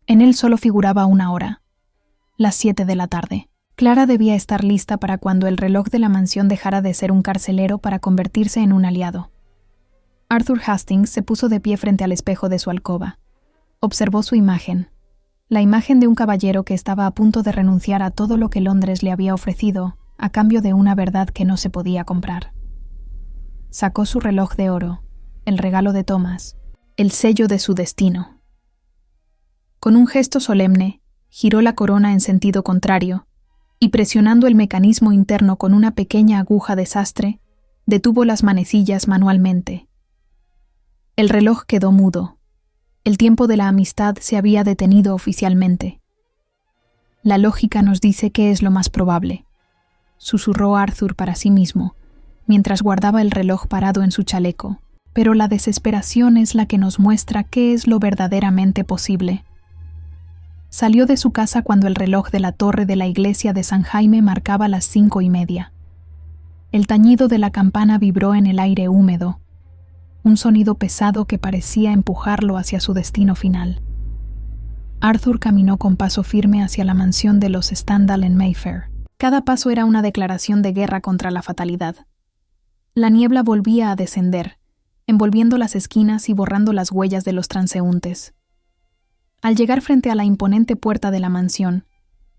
En él solo figuraba una hora, las 7 de la tarde. Clara debía estar lista para cuando el reloj de la mansión dejara de ser un carcelero para convertirse en un aliado. Arthur Hastings se puso de pie frente al espejo de su alcoba. Observó su imagen, la imagen de un caballero que estaba a punto de renunciar a todo lo que Londres le había ofrecido a cambio de una verdad que no se podía comprar. Sacó su reloj de oro, el regalo de Thomas, el sello de su destino. Con un gesto solemne, giró la corona en sentido contrario y, presionando el mecanismo interno con una pequeña aguja de sastre, detuvo las manecillas manualmente. El reloj quedó mudo. El tiempo de la amistad se había detenido oficialmente. La lógica nos dice qué es lo más probable, susurró Arthur para sí mismo, mientras guardaba el reloj parado en su chaleco, pero la desesperación es la que nos muestra qué es lo verdaderamente posible. Salió de su casa cuando el reloj de la torre de la iglesia de San Jaime marcaba las 5:30. El tañido de la campana vibró en el aire húmedo, un sonido pesado que parecía empujarlo hacia su destino final. Arthur caminó con paso firme hacia la mansión de los Stendhal en Mayfair. Cada paso era una declaración de guerra contra la fatalidad. La niebla volvía a descender, envolviendo las esquinas y borrando las huellas de los transeúntes. Al llegar frente a la imponente puerta de la mansión,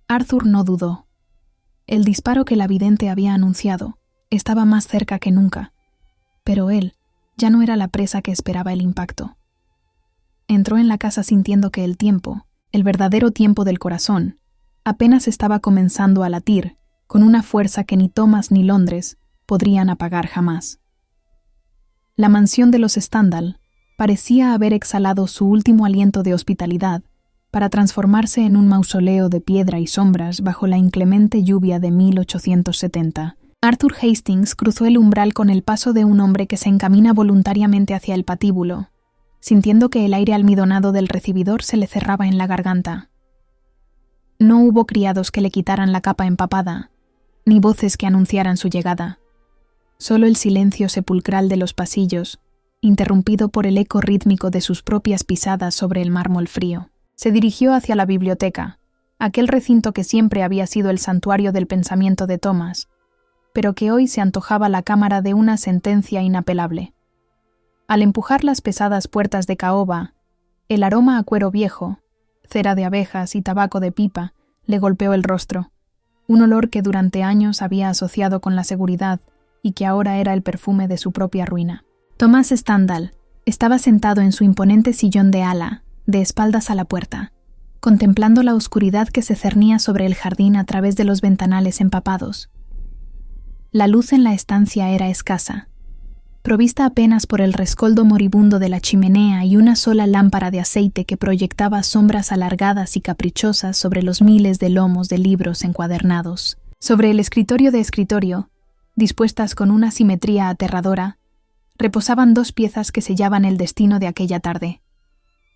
Arthur no dudó. El disparo que la vidente había anunciado estaba más cerca que nunca, pero él ya no era la presa que esperaba el impacto. Entró en la casa sintiendo que el tiempo, el verdadero tiempo del corazón, apenas estaba comenzando a latir con una fuerza que ni Thomas ni Londres podrían apagar jamás. La mansión de los Stendhal parecía haber exhalado su último aliento de hospitalidad para transformarse en un mausoleo de piedra y sombras bajo la inclemente lluvia de 1870. Arthur Hastings cruzó el umbral con el paso de un hombre que se encamina voluntariamente hacia el patíbulo, sintiendo que el aire almidonado del recibidor se le cerraba en la garganta. No hubo criados que le quitaran la capa empapada, ni voces que anunciaran su llegada. Solo el silencio sepulcral de los pasillos, interrumpido por el eco rítmico de sus propias pisadas sobre el mármol frío. Se dirigió hacia la biblioteca, aquel recinto que siempre había sido el santuario del pensamiento de Thomas, pero que hoy se antojaba la cámara de una sentencia inapelable. Al empujar las pesadas puertas de caoba, el aroma a cuero viejo, cera de abejas y tabaco de pipa le golpeó el rostro, un olor que durante años había asociado con la seguridad y que ahora era el perfume de su propia ruina. Thomas Stendhal estaba sentado en su imponente sillón de ala, de espaldas a la puerta, contemplando la oscuridad que se cernía sobre el jardín a través de los ventanales empapados. La luz en la estancia era escasa, provista apenas por el rescoldo moribundo de la chimenea y una sola lámpara de aceite que proyectaba sombras alargadas y caprichosas sobre los miles de lomos de libros encuadernados. Sobre el escritorio de escritorio, dispuestas con una simetría aterradora, reposaban 2 piezas que sellaban el destino de aquella tarde.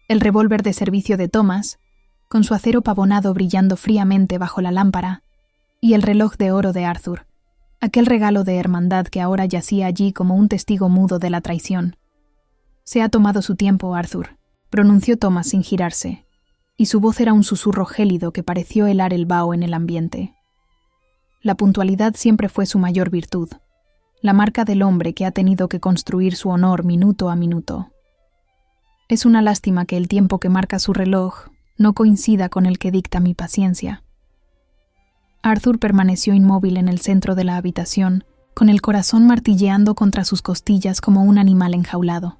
El revólver de servicio de Thomas, con su acero pavonado brillando fríamente bajo la lámpara, y el reloj de oro de Arthur, aquel regalo de hermandad que ahora yacía allí como un testigo mudo de la traición. «Se ha tomado su tiempo, Arthur», pronunció Thomas sin girarse, y su voz era un susurro gélido que pareció helar el vaho en el ambiente. La puntualidad siempre fue su mayor virtud, la marca del hombre que ha tenido que construir su honor minuto a minuto. Es una lástima que el tiempo que marca su reloj no coincida con el que dicta mi paciencia. Arthur permaneció inmóvil en el centro de la habitación, con el corazón martilleando contra sus costillas como un animal enjaulado.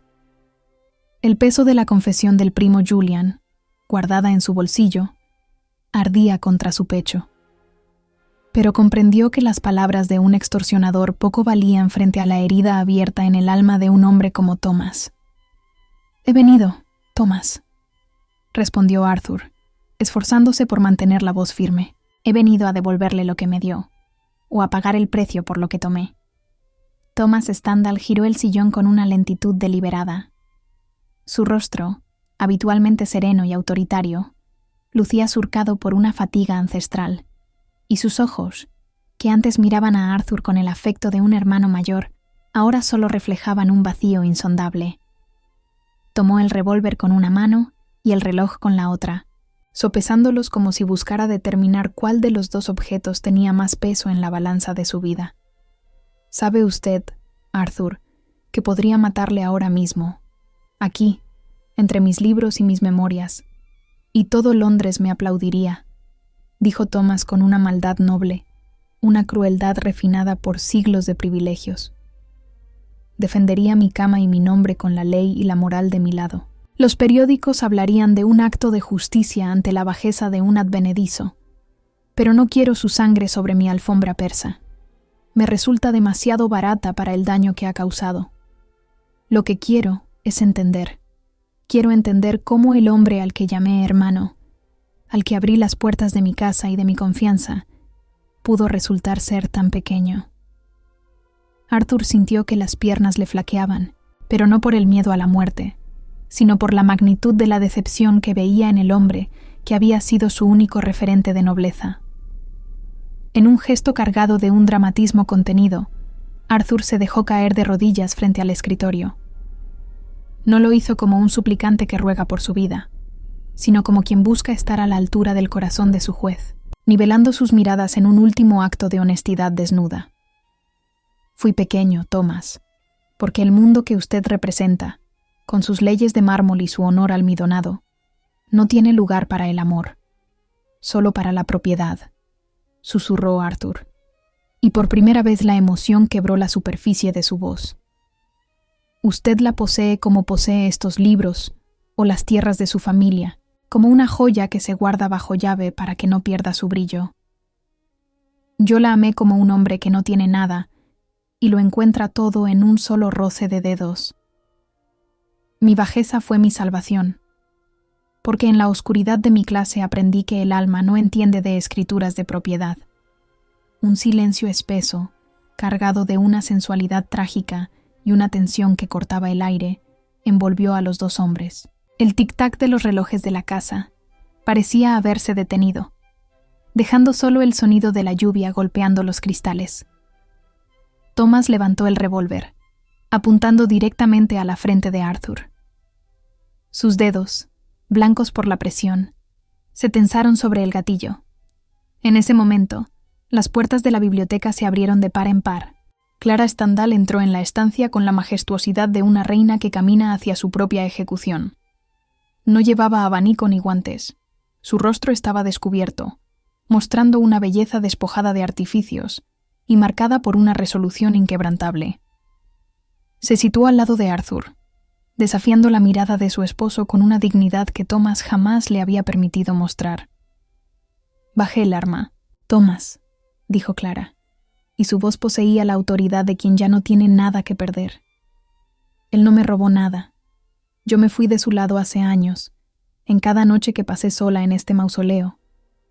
El peso de la confesión del primo Julian, guardada en su bolsillo, ardía contra su pecho. Pero comprendió que las palabras de un extorsionador poco valían frente a la herida abierta en el alma de un hombre como Thomas. «He venido, Thomas», respondió Arthur, esforzándose por mantener la voz firme. «He venido a devolverle lo que me dio, o a pagar el precio por lo que tomé». Thomas Stendhal giró el sillón con una lentitud deliberada, Su rostro, habitualmente sereno y autoritario, lucía surcado por una fatiga ancestral, y sus ojos, que antes miraban a Arthur con el afecto de un hermano mayor, ahora solo reflejaban un vacío insondable. Tomó el revólver con una mano y el reloj con la otra, sopesándolos como si buscara determinar cuál de los dos objetos tenía más peso en la balanza de su vida. «Sabe usted, Arthur, que podría matarle ahora mismo, aquí, entre mis libros y mis memorias, y todo Londres me aplaudiría», dijo Thomas con una maldad noble, una crueldad refinada por siglos de privilegios. Defendería mi cama y mi nombre con la ley y la moral de mi lado. Los periódicos hablarían de un acto de justicia ante la bajeza de un advenedizo, pero no quiero su sangre sobre mi alfombra persa. Me resulta demasiado barata para el daño que ha causado. Lo que quiero es entender. Quiero entender cómo el hombre al que llamé hermano, al que abrí las puertas de mi casa y de mi confianza, pudo resultar ser tan pequeño. Arthur sintió que las piernas le flaqueaban, pero no por el miedo a la muerte, sino por la magnitud de la decepción que veía en el hombre que había sido su único referente de nobleza. En un gesto cargado de un dramatismo contenido, Arthur se dejó caer de rodillas frente al escritorio. No lo hizo como un suplicante que ruega por su vida, sino como quien busca estar a la altura del corazón de su juez, nivelando sus miradas en un último acto de honestidad desnuda. «Fui pequeño, Thomas, porque el mundo que usted representa, con sus leyes de mármol y su honor almidonado, no tiene lugar para el amor, solo para la propiedad», susurró Arthur, y por primera vez la emoción quebró la superficie de su voz. «Usted la posee como posee estos libros o las tierras de su familia, como una joya que se guarda bajo llave para que no pierda su brillo. Yo la amé como un hombre que no tiene nada y lo encuentra todo en un solo roce de dedos. Mi bajeza fue mi salvación, porque en la oscuridad de mi clase aprendí que el alma no entiende de escrituras de propiedad. Un silencio espeso, cargado de una sensualidad trágica y una tensión que cortaba el aire, envolvió a los dos hombres. El tic-tac de los relojes de la casa parecía haberse detenido, dejando solo el sonido de la lluvia golpeando los cristales. Thomas levantó el revólver, apuntando directamente a la frente de Arthur. Sus dedos, blancos por la presión, se tensaron sobre el gatillo. En ese momento, las puertas de la biblioteca se abrieron de par en par. Clara Stendhal entró en la estancia con la majestuosidad de una reina que camina hacia su propia ejecución. No llevaba abanico ni guantes. Su rostro estaba descubierto, mostrando una belleza despojada de artificios y marcada por una resolución inquebrantable. Se situó al lado de Arthur, desafiando la mirada de su esposo con una dignidad que Thomas jamás le había permitido mostrar. «Bajé el arma. Thomas», dijo Clara, y su voz poseía la autoridad de quien ya no tiene nada que perder. «Él no me robó nada. Yo me fui de su lado hace años, en cada noche que pasé sola en este mausoleo,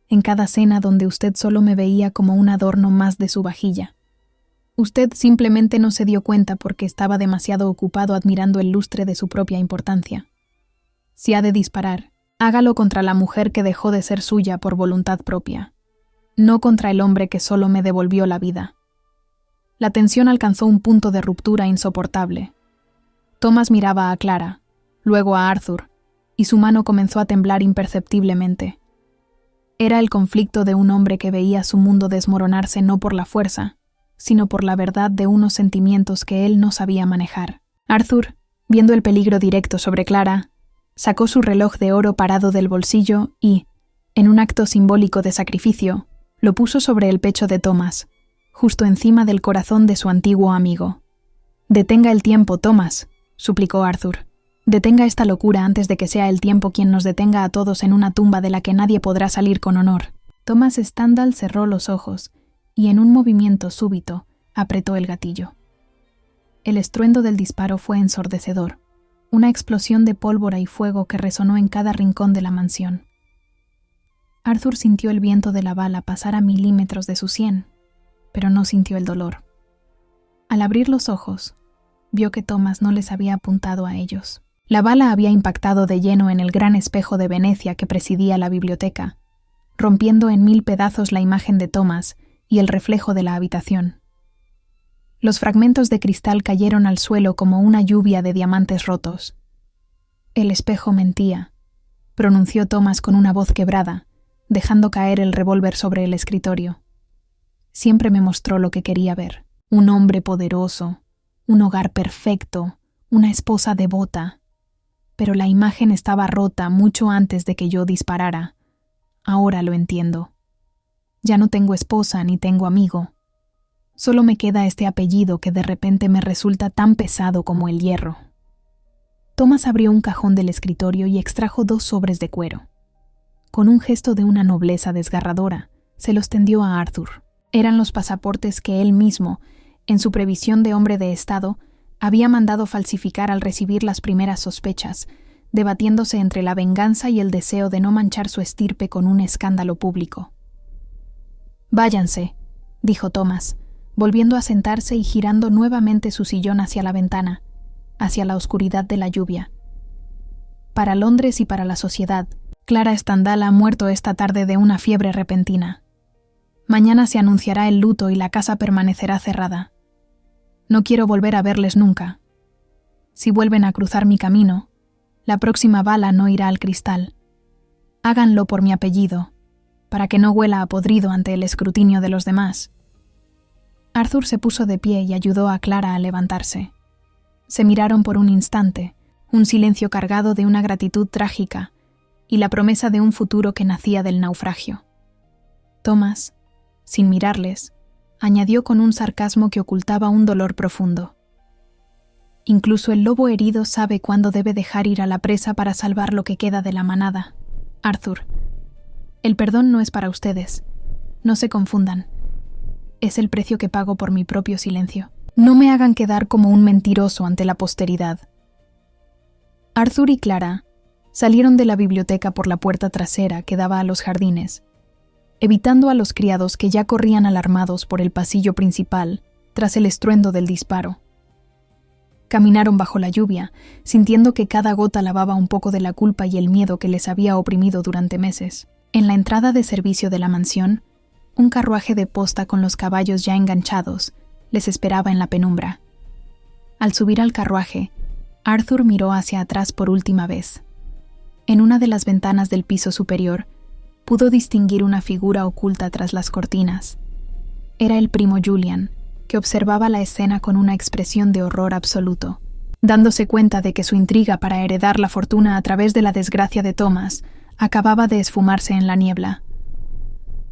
en cada cena donde usted solo me veía como un adorno más de su vajilla. Usted simplemente no se dio cuenta porque estaba demasiado ocupado admirando el lustre de su propia importancia. Si ha de disparar, hágalo contra la mujer que dejó de ser suya por voluntad propia, no contra el hombre que solo me devolvió la vida». La tensión alcanzó un punto de ruptura insoportable. Thomas miraba a Clara, luego a Arthur, y su mano comenzó a temblar imperceptiblemente. Era el conflicto de un hombre que veía su mundo desmoronarse no por la fuerza, sino por la verdad de unos sentimientos que él no sabía manejar. Arthur, viendo el peligro directo sobre Clara, sacó su reloj de oro parado del bolsillo y, en un acto simbólico de sacrificio, lo puso sobre el pecho de Thomas, justo encima del corazón de su antiguo amigo. «Detenga el tiempo, Thomas», suplicó Arthur. «Detenga esta locura antes de que sea el tiempo quien nos detenga a todos en una tumba de la que nadie podrá salir con honor». Thomas Stendhal cerró los ojos y en un movimiento súbito apretó el gatillo. El estruendo del disparo fue ensordecedor, una explosión de pólvora y fuego que resonó en cada rincón de la mansión. Arthur sintió el viento de la bala pasar a milímetros de su sien, pero no sintió el dolor. Al abrir los ojos, vio que Thomas no les había apuntado a ellos. La bala había impactado de lleno en el gran espejo de Venecia que presidía la biblioteca, rompiendo en 1000 pedazos la imagen de Thomas y el reflejo de la habitación. Los fragmentos de cristal cayeron al suelo como una lluvia de diamantes rotos. El espejo mentía, pronunció Thomas con una voz quebrada, dejando caer el revólver sobre el escritorio. Siempre me mostró lo que quería ver: un hombre poderoso, un hogar perfecto, una esposa devota. Pero la imagen estaba rota mucho antes de que yo disparara. Ahora lo entiendo. Ya no tengo esposa ni tengo amigo. Solo me queda este apellido que de repente me resulta tan pesado como el hierro. Thomas abrió un cajón del escritorio y extrajo 2 sobres de cuero. Con un gesto de una nobleza desgarradora, se los tendió a Arthur. Eran los pasaportes que él mismo, en su previsión de hombre de Estado, había mandado falsificar al recibir las primeras sospechas, debatiéndose entre la venganza y el deseo de no manchar su estirpe con un escándalo público. «Váyanse», dijo Thomas, volviendo a sentarse y girando nuevamente su sillón hacia la ventana, hacia la oscuridad de la lluvia. Para Londres y para la sociedad, Clara Stendhal ha muerto esta tarde de una fiebre repentina. Mañana se anunciará el luto y la casa permanecerá cerrada. No quiero volver a verles nunca. Si vuelven a cruzar mi camino, la próxima bala no irá al cristal. Háganlo por mi apellido, para que no huela a podrido ante el escrutinio de los demás. Arthur se puso de pie y ayudó a Clara a levantarse. Se miraron por un instante, un silencio cargado de una gratitud trágica y la promesa de un futuro que nacía del naufragio. Thomas, sin mirarles, añadió con un sarcasmo que ocultaba un dolor profundo: «Incluso el lobo herido sabe cuándo debe dejar ir a la presa para salvar lo que queda de la manada. Arthur, el perdón no es para ustedes. No se confundan. Es el precio que pago por mi propio silencio. No me hagan quedar como un mentiroso ante la posteridad». Arthur y Clara salieron de la biblioteca por la puerta trasera que daba a los jardines, evitando a los criados que ya corrían alarmados por el pasillo principal tras el estruendo del disparo. Caminaron bajo la lluvia, sintiendo que cada gota lavaba un poco de la culpa y el miedo que les había oprimido durante meses. En la entrada de servicio de la mansión, un carruaje de posta con los caballos ya enganchados les esperaba en la penumbra. Al subir al carruaje, Arthur miró hacia atrás por última vez. En una de las ventanas del piso superior, pudo distinguir una figura oculta tras las cortinas. Era el primo Julian, que observaba la escena con una expresión de horror absoluto, dándose cuenta de que su intriga para heredar la fortuna a través de la desgracia de Thomas acababa de esfumarse en la niebla.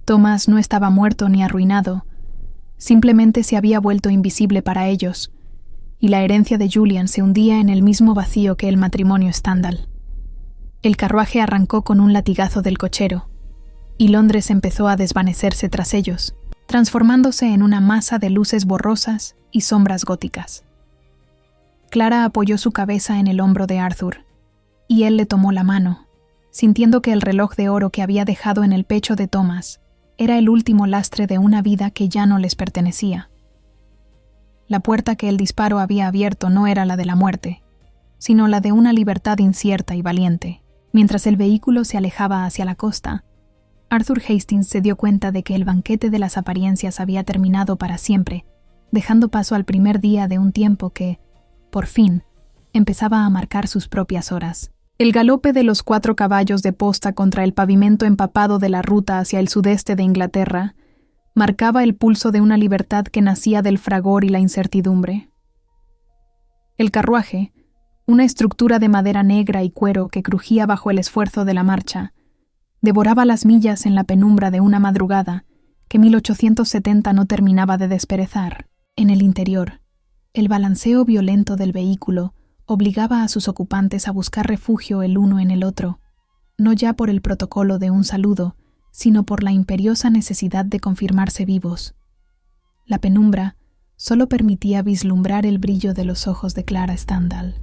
Thomas no estaba muerto ni arruinado, simplemente se había vuelto invisible para ellos, y la herencia de Julian se hundía en el mismo vacío que el matrimonio Stendhal. El carruaje arrancó con un latigazo del cochero, y Londres empezó a desvanecerse tras ellos, transformándose en una masa de luces borrosas y sombras góticas. Clara apoyó su cabeza en el hombro de Arthur, y él le tomó la mano, sintiendo que el reloj de oro que había dejado en el pecho de Thomas era el último lastre de una vida que ya no les pertenecía. La puerta que el disparo había abierto no era la de la muerte, sino la de una libertad incierta y valiente. Mientras el vehículo se alejaba hacia la costa, Arthur Hastings se dio cuenta de que el banquete de las apariencias había terminado para siempre, dejando paso al primer día de un tiempo que, por fin, empezaba a marcar sus propias horas. El galope de los 4 caballos de posta contra el pavimento empapado de la ruta hacia el sudeste de Inglaterra marcaba el pulso de una libertad que nacía del fragor y la incertidumbre. El carruaje, una estructura de madera negra y cuero que crujía bajo el esfuerzo de la marcha, devoraba las millas en la penumbra de una madrugada que 1870 no terminaba de desperezar. En el interior, el balanceo violento del vehículo obligaba a sus ocupantes a buscar refugio el uno en el otro, no ya por el protocolo de un saludo, sino por la imperiosa necesidad de confirmarse vivos. La penumbra solo permitía vislumbrar el brillo de los ojos de Clara Stendhal,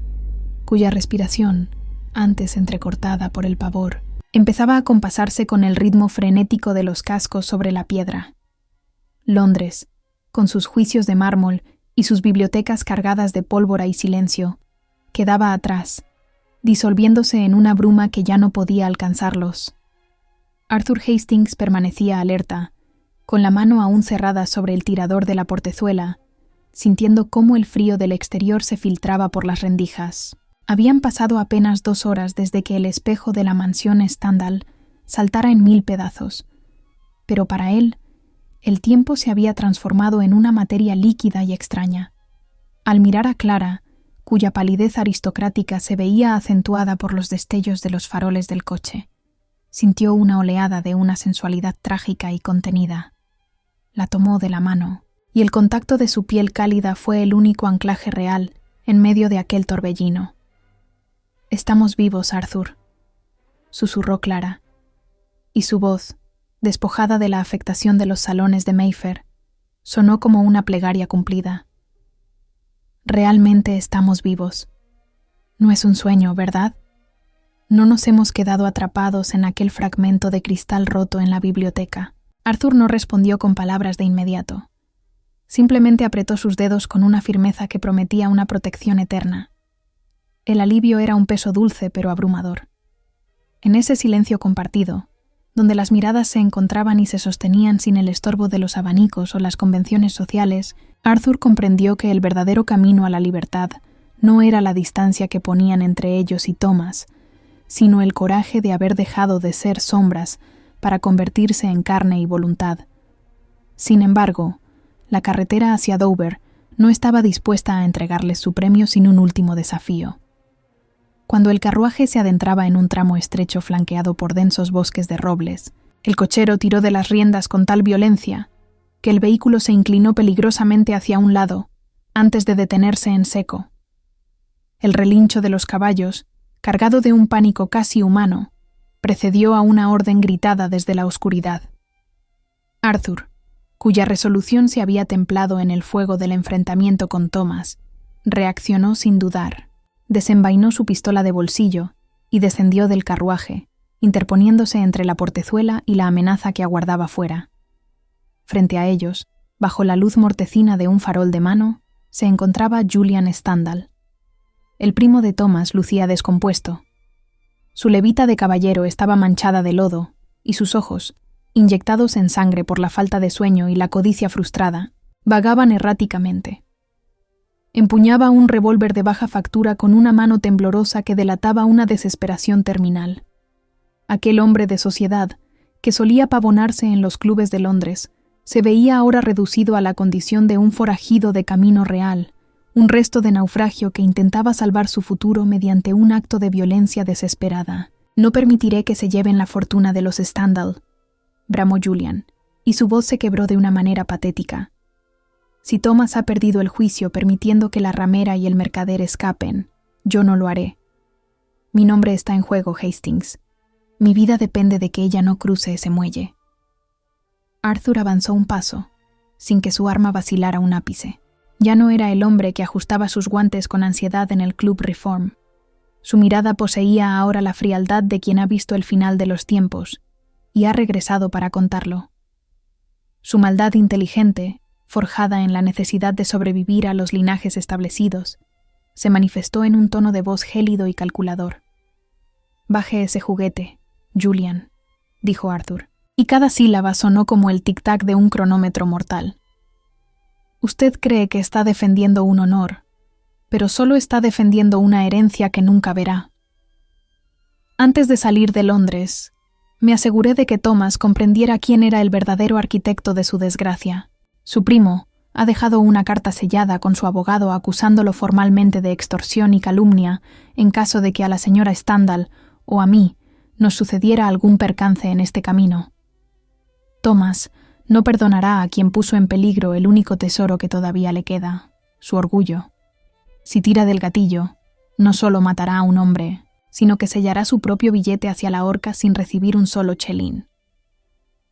cuya respiración, antes entrecortada por el pavor, empezaba a compasarse con el ritmo frenético de los cascos sobre la piedra. Londres, con sus juicios de mármol y sus bibliotecas cargadas de pólvora y silencio, quedaba atrás, disolviéndose en una bruma que ya no podía alcanzarlos. Arthur Hastings permanecía alerta, con la mano aún cerrada sobre el tirador de la portezuela, sintiendo cómo el frío del exterior se filtraba por las rendijas. Habían pasado apenas 2 horas desde que el espejo de la mansión Stendhal saltara en 1000 pedazos, pero para él, el tiempo se había transformado en una materia líquida y extraña. Al mirar a Clara, cuya palidez aristocrática se veía acentuada por los destellos de los faroles del coche, sintió una oleada de una sensualidad trágica y contenida. La tomó de la mano, y el contacto de su piel cálida fue el único anclaje real en medio de aquel torbellino. «Estamos vivos, Arthur», susurró Clara, y su voz, despojada de la afectación de los salones de Mayfair, sonó como una plegaria cumplida. «Realmente estamos vivos. No es un sueño, ¿verdad? No nos hemos quedado atrapados en aquel fragmento de cristal roto en la biblioteca». Arthur no respondió con palabras de inmediato. Simplemente apretó sus dedos con una firmeza que prometía una protección eterna. El alivio era un peso dulce pero abrumador. En ese silencio compartido, donde las miradas se encontraban y se sostenían sin el estorbo de los abanicos o las convenciones sociales, Arthur comprendió que el verdadero camino a la libertad no era la distancia que ponían entre ellos y Thomas, sino el coraje de haber dejado de ser sombras para convertirse en carne y voluntad. Sin embargo, la carretera hacia Dover no estaba dispuesta a entregarles su premio sin un último desafío. Cuando el carruaje se adentraba en un tramo estrecho flanqueado por densos bosques de robles, el cochero tiró de las riendas con tal violencia que el vehículo se inclinó peligrosamente hacia un lado, antes de detenerse en seco. El relincho de los caballos, cargado de un pánico casi humano, precedió a una orden gritada desde la oscuridad. Arthur, cuya resolución se había templado en el fuego del enfrentamiento con Thomas, reaccionó sin dudar. Desenvainó su pistola de bolsillo y descendió del carruaje, interponiéndose entre la portezuela y la amenaza que aguardaba fuera. Frente a ellos, bajo la luz mortecina de un farol de mano, se encontraba Julian Stendhal. El primo de Thomas lucía descompuesto. Su levita de caballero estaba manchada de lodo, y sus ojos, inyectados en sangre por la falta de sueño y la codicia frustrada, vagaban erráticamente. Empuñaba un revólver de baja factura con una mano temblorosa que delataba una desesperación terminal. Aquel hombre de sociedad, que solía pavonarse en los clubes de Londres, se veía ahora reducido a la condición de un forajido de camino real, un resto de naufragio que intentaba salvar su futuro mediante un acto de violencia desesperada. «No permitiré que se lleven la fortuna de los Stendhal», bramó Julian, y su voz se quebró de una manera patética. «Si Thomas ha perdido el juicio permitiendo que la ramera y el mercader escapen, yo no lo haré. Mi nombre está en juego, Hastings. Mi vida depende de que ella no cruce ese muelle». Arthur avanzó un paso, sin que su arma vacilara un ápice. Ya no era el hombre que ajustaba sus guantes con ansiedad en el Club Reform. Su mirada poseía ahora la frialdad de quien ha visto el final de los tiempos y ha regresado para contarlo. Su maldad inteligente, forjada en la necesidad de sobrevivir a los linajes establecidos, se manifestó en un tono de voz gélido y calculador. «Baje ese juguete, Julian», dijo Arthur, y cada sílaba sonó como el tic-tac de un cronómetro mortal. «Usted cree que está defendiendo un honor, pero solo está defendiendo una herencia que nunca verá. Antes de salir de Londres, me aseguré de que Thomas comprendiera quién era el verdadero arquitecto de su desgracia. Su primo ha dejado una carta sellada con su abogado acusándolo formalmente de extorsión y calumnia en caso de que a la señora Stendhal o a mí nos sucediera algún percance en este camino. Thomas no perdonará a quien puso en peligro el único tesoro que todavía le queda, su orgullo. Si tira del gatillo, no solo matará a un hombre, sino que sellará su propio billete hacia la horca sin recibir un solo chelín».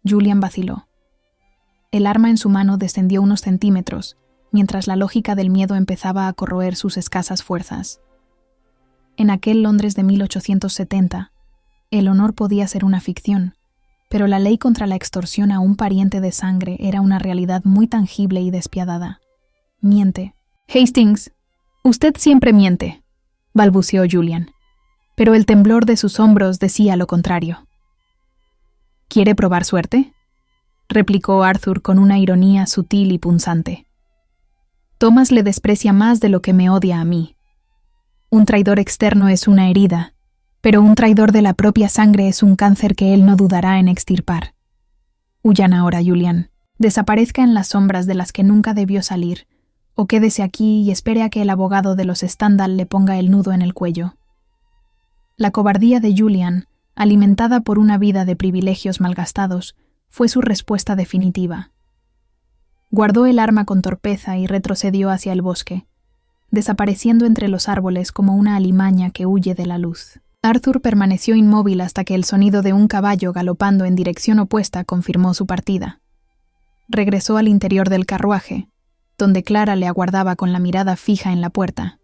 Julian vaciló. El arma en su mano descendió unos centímetros, mientras la lógica del miedo empezaba a corroer sus escasas fuerzas. En aquel Londres de 1870, el honor podía ser una ficción, pero la ley contra la extorsión a un pariente de sangre era una realidad muy tangible y despiadada. «Miente». «Hastings, usted siempre miente», balbuceó Julian. pero el temblor de sus hombros decía lo contrario. ¿Quiere probar suerte?, replicó Arthur con una ironía sutil y punzante. Thomas le desprecia más de lo que me odia a mí. Un traidor externo es una herida, pero un traidor de la propia sangre es un cáncer que él no dudará en extirpar. Huyan ahora, Julian. Desaparezca en las sombras de las que nunca debió salir, o quédese aquí y espere a que el abogado de los Stendhal le ponga el nudo en el cuello. La cobardía de Julian, alimentada por una vida de privilegios malgastados, fue su respuesta definitiva. Guardó el arma con torpeza y retrocedió hacia el bosque, desapareciendo entre los árboles como una alimaña que huye de la luz. Arthur permaneció inmóvil hasta que el sonido de un caballo galopando en dirección opuesta confirmó su partida. Regresó al interior del carruaje, donde Clara le aguardaba con la mirada fija en la puerta.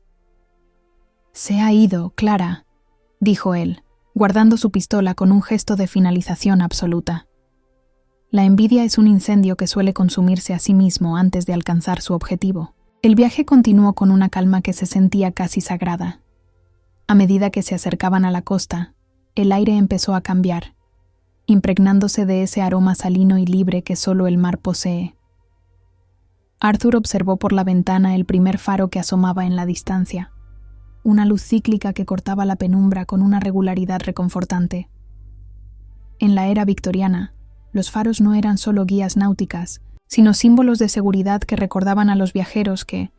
«Se ha ido, Clara», dijo él, guardando su pistola con un gesto de finalización absoluta. La envidia es un incendio que suele consumirse a sí mismo antes de alcanzar su objetivo. El viaje continuó con una calma que se sentía casi sagrada. A medida que se acercaban a la costa, el aire empezó a cambiar, impregnándose de ese aroma salino y libre que solo el mar posee. Arthur observó por la ventana el primer faro que asomaba en la distancia, una luz cíclica que cortaba la penumbra con una regularidad reconfortante. En la era victoriana, los faros no eran solo guías náuticas, sino símbolos de seguridad que recordaban a los viajeros que,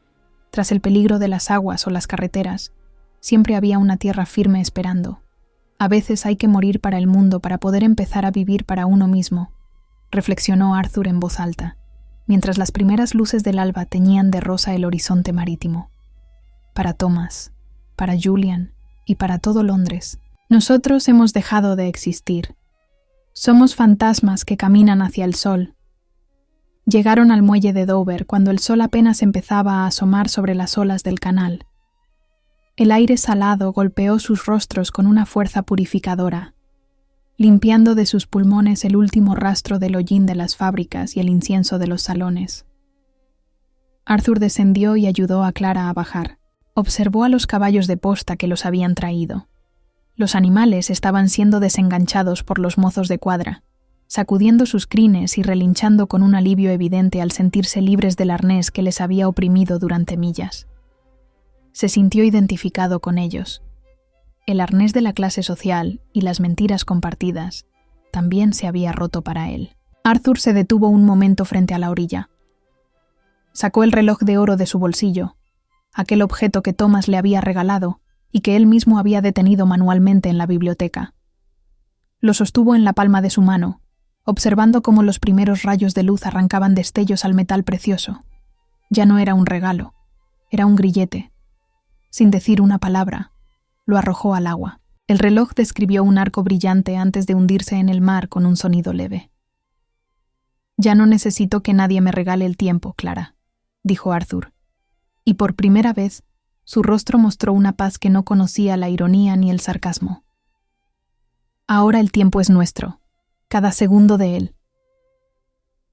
tras el peligro de las aguas o las carreteras, siempre había una tierra firme esperando. A veces hay que morir para el mundo para poder empezar a vivir para uno mismo, reflexionó Arthur en voz alta, mientras las primeras luces del alba teñían de rosa el horizonte marítimo. Para Thomas, para Julian y para todo Londres, nosotros hemos dejado de existir. Somos fantasmas que caminan hacia el sol. Llegaron al muelle de Dover cuando el sol apenas empezaba a asomar sobre las olas del canal. El aire salado golpeó sus rostros con una fuerza purificadora, limpiando de sus pulmones el último rastro del hollín de las fábricas y el incienso de los salones. Arthur descendió y ayudó a Clara a bajar. Observó a los caballos de posta que los habían traído. Los animales estaban siendo desenganchados por los mozos de cuadra, sacudiendo sus crines y relinchando con un alivio evidente al sentirse libres del arnés que les había oprimido durante millas. Se sintió identificado con ellos. El arnés de la clase social y las mentiras compartidas también se había roto para él. Arthur se detuvo un momento frente a la orilla. Sacó el reloj de oro de su bolsillo, aquel objeto que Thomas le había regalado y que él mismo había detenido manualmente en la biblioteca. Lo sostuvo en la palma de su mano, observando cómo los primeros rayos de luz arrancaban destellos al metal precioso. Ya no era un regalo, era un grillete. Sin decir una palabra, lo arrojó al agua. El reloj describió un arco brillante antes de hundirse en el mar con un sonido leve. «Ya no necesito que nadie me regale el tiempo, Clara», dijo Arthur. Y por primera vez, su rostro mostró una paz que no conocía la ironía ni el sarcasmo. «Ahora el tiempo es nuestro, cada segundo de él».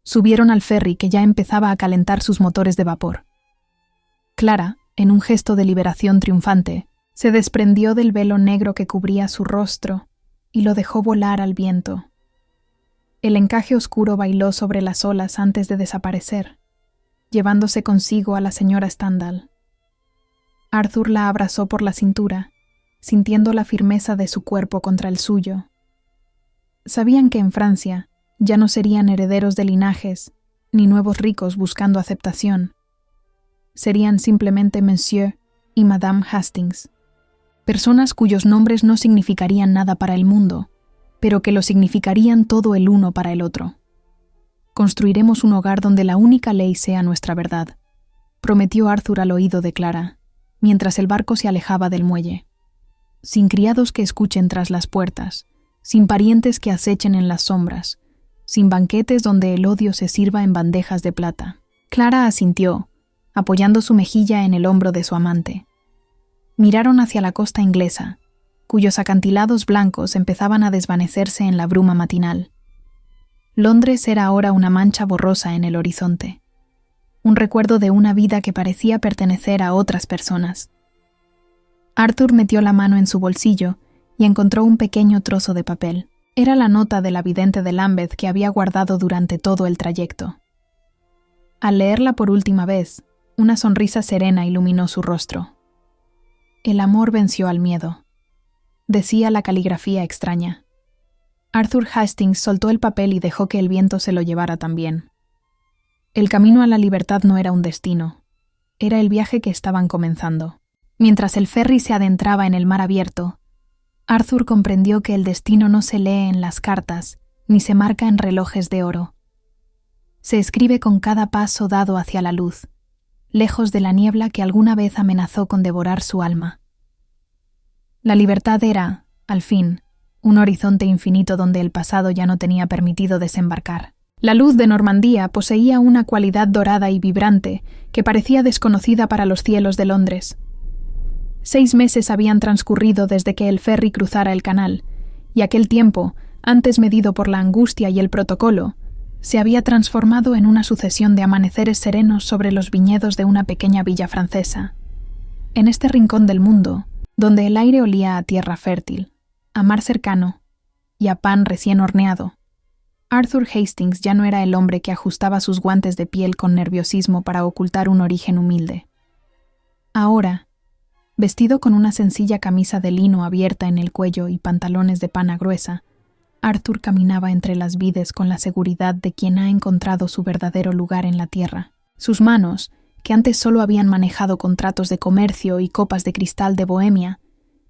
Subieron al ferry que ya empezaba a calentar sus motores de vapor. Clara, en un gesto de liberación triunfante, se desprendió del velo negro que cubría su rostro y lo dejó volar al viento. El encaje oscuro bailó sobre las olas antes de desaparecer, llevándose consigo a la señora Stendhal. Arthur la abrazó por la cintura, sintiendo la firmeza de su cuerpo contra el suyo. Sabían que en Francia ya no serían herederos de linajes, ni nuevos ricos buscando aceptación. Serían simplemente Monsieur y Madame Hastings, personas cuyos nombres no significarían nada para el mundo, pero que lo significarían todo el uno para el otro. «Construiremos un hogar donde la única ley sea nuestra verdad», prometió Arthur al oído de Clara, mientras el barco se alejaba del muelle. «Sin criados que escuchen tras las puertas, sin parientes que acechen en las sombras, sin banquetes donde el odio se sirva en bandejas de plata». Clara asintió, apoyando su mejilla en el hombro de su amante. Miraron hacia la costa inglesa, cuyos acantilados blancos empezaban a desvanecerse en la bruma matinal. Londres era ahora una mancha borrosa en el horizonte, un recuerdo de una vida que parecía pertenecer a otras personas. Arthur metió la mano en su bolsillo y encontró un pequeño trozo de papel. Era la nota de la vidente de Lambeth que había guardado durante todo el trayecto. Al leerla por última vez, una sonrisa serena iluminó su rostro. El amor venció al miedo, decía la caligrafía extraña. Arthur Hastings soltó el papel y dejó que el viento se lo llevara también. El camino a la libertad no era un destino, era el viaje que estaban comenzando. Mientras el ferry se adentraba en el mar abierto, Arthur comprendió que el destino no se lee en las cartas, ni se marca en relojes de oro. Se escribe con cada paso dado hacia la luz, lejos de la niebla que alguna vez amenazó con devorar su alma. La libertad era, al fin, un horizonte infinito donde el pasado ya no tenía permitido desembarcar. La luz de Normandía poseía una cualidad dorada y vibrante que parecía desconocida para los cielos de Londres. 6 meses habían transcurrido desde que el ferry cruzara el canal, y aquel tiempo, antes medido por la angustia y el protocolo, se había transformado en una sucesión de amaneceres serenos sobre los viñedos de una pequeña villa francesa. En este rincón del mundo, donde el aire olía a tierra fértil, a mar cercano y a pan recién horneado, Arthur Hastings ya no era el hombre que ajustaba sus guantes de piel con nerviosismo para ocultar un origen humilde. Ahora, vestido con una sencilla camisa de lino abierta en el cuello y pantalones de pana gruesa, Arthur caminaba entre las vides con la seguridad de quien ha encontrado su verdadero lugar en la tierra. Sus manos, que antes solo habían manejado contratos de comercio y copas de cristal de Bohemia,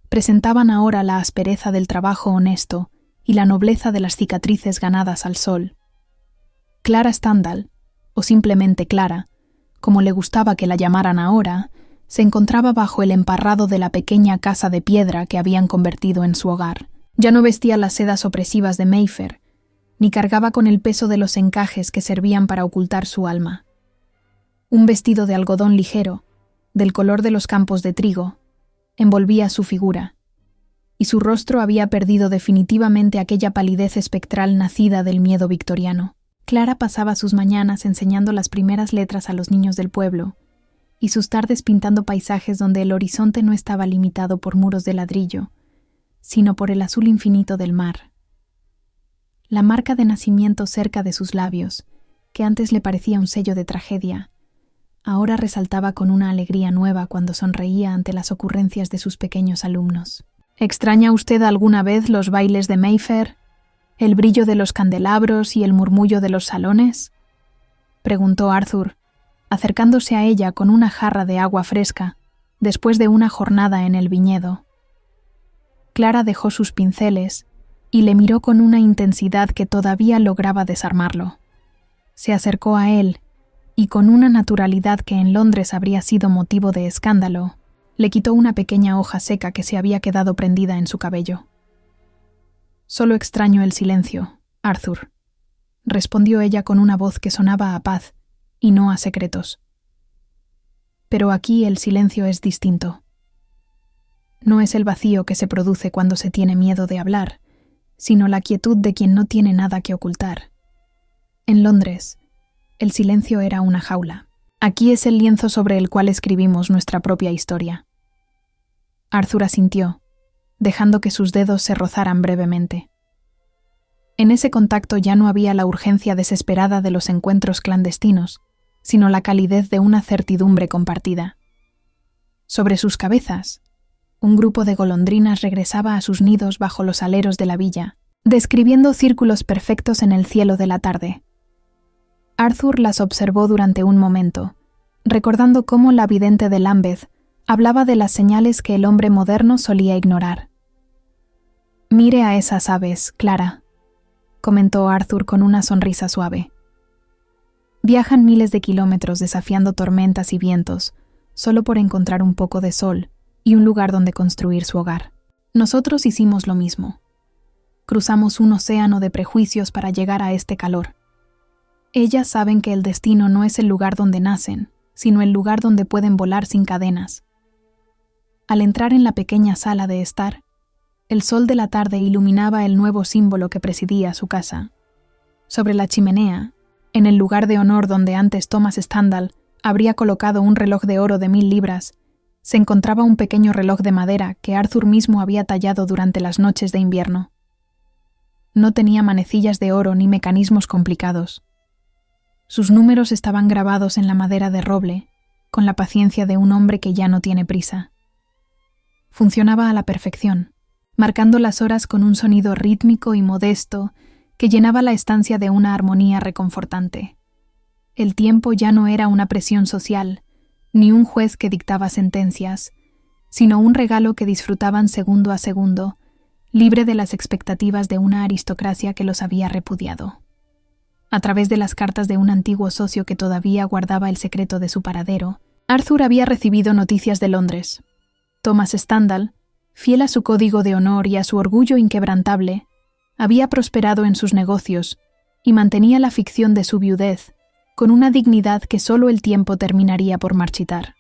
presentaban ahora la aspereza del trabajo honesto y la nobleza de las cicatrices ganadas al sol. Clara Standall, o simplemente Clara, como le gustaba que la llamaran ahora, se encontraba bajo el emparrado de la pequeña casa de piedra que habían convertido en su hogar. Ya no vestía las sedas opresivas de Mayfair, ni cargaba con el peso de los encajes que servían para ocultar su alma. Un vestido de algodón ligero, del color de los campos de trigo, envolvía su figura, y su rostro había perdido definitivamente aquella palidez espectral nacida del miedo victoriano. Clara pasaba sus mañanas enseñando las primeras letras a los niños del pueblo, y sus tardes pintando paisajes donde el horizonte no estaba limitado por muros de ladrillo, sino por el azul infinito del mar. La marca de nacimiento cerca de sus labios, que antes le parecía un sello de tragedia, ahora resaltaba con una alegría nueva cuando sonreía ante las ocurrencias de sus pequeños alumnos. ¿Extraña usted alguna vez los bailes de Mayfair, el brillo de los candelabros y el murmullo de los salones?, preguntó Arthur, acercándose a ella con una jarra de agua fresca, después de una jornada en el viñedo. Clara dejó sus pinceles y le miró con una intensidad que todavía lograba desarmarlo. Se acercó a él y, con una naturalidad que en Londres habría sido motivo de escándalo, le quitó una pequeña hoja seca que se había quedado prendida en su cabello. «Solo extraño el silencio, Arthur», respondió ella con una voz que sonaba a paz y no a secretos. Pero aquí el silencio es distinto. No es el vacío que se produce cuando se tiene miedo de hablar, sino la quietud de quien no tiene nada que ocultar. En Londres, el silencio era una jaula. Aquí es el lienzo sobre el cual escribimos nuestra propia historia. Arthur asintió, dejando que sus dedos se rozaran brevemente. En ese contacto ya no había la urgencia desesperada de los encuentros clandestinos, sino la calidez de una certidumbre compartida. Sobre sus cabezas, un grupo de golondrinas regresaba a sus nidos bajo los aleros de la villa, describiendo círculos perfectos en el cielo de la tarde. Arthur las observó durante un momento, recordando cómo la vidente de Lambeth hablaba de las señales que el hombre moderno solía ignorar. «Mire a esas aves, Clara», comentó Arthur con una sonrisa suave. «Viajan miles de kilómetros desafiando tormentas y vientos, solo por encontrar un poco de sol y un lugar donde construir su hogar. Nosotros hicimos lo mismo. Cruzamos un océano de prejuicios para llegar a este calor. Ellas saben que el destino no es el lugar donde nacen, sino el lugar donde pueden volar sin cadenas. Al entrar en la pequeña sala de estar, el sol de la tarde iluminaba el nuevo símbolo que presidía su casa. Sobre la chimenea, en el lugar de honor donde antes Thomas Standall habría colocado un reloj de oro de 1000 libras, se encontraba un pequeño reloj de madera que Arthur mismo había tallado durante las noches de invierno. No tenía manecillas de oro ni mecanismos complicados. Sus números estaban grabados en la madera de roble, con la paciencia de un hombre que ya no tiene prisa. Funcionaba a la perfección, marcando las horas con un sonido rítmico y modesto que llenaba la estancia de una armonía reconfortante. El tiempo ya no era una presión social, ni un juez que dictaba sentencias, sino un regalo que disfrutaban segundo a segundo, libre de las expectativas de una aristocracia que los había repudiado. A través de las cartas de un antiguo socio que todavía guardaba el secreto de su paradero, Arthur había recibido noticias de Londres. Thomas Stendhal, fiel a su código de honor y a su orgullo inquebrantable, había prosperado en sus negocios y mantenía la ficción de su viudez con una dignidad que solo el tiempo terminaría por marchitar.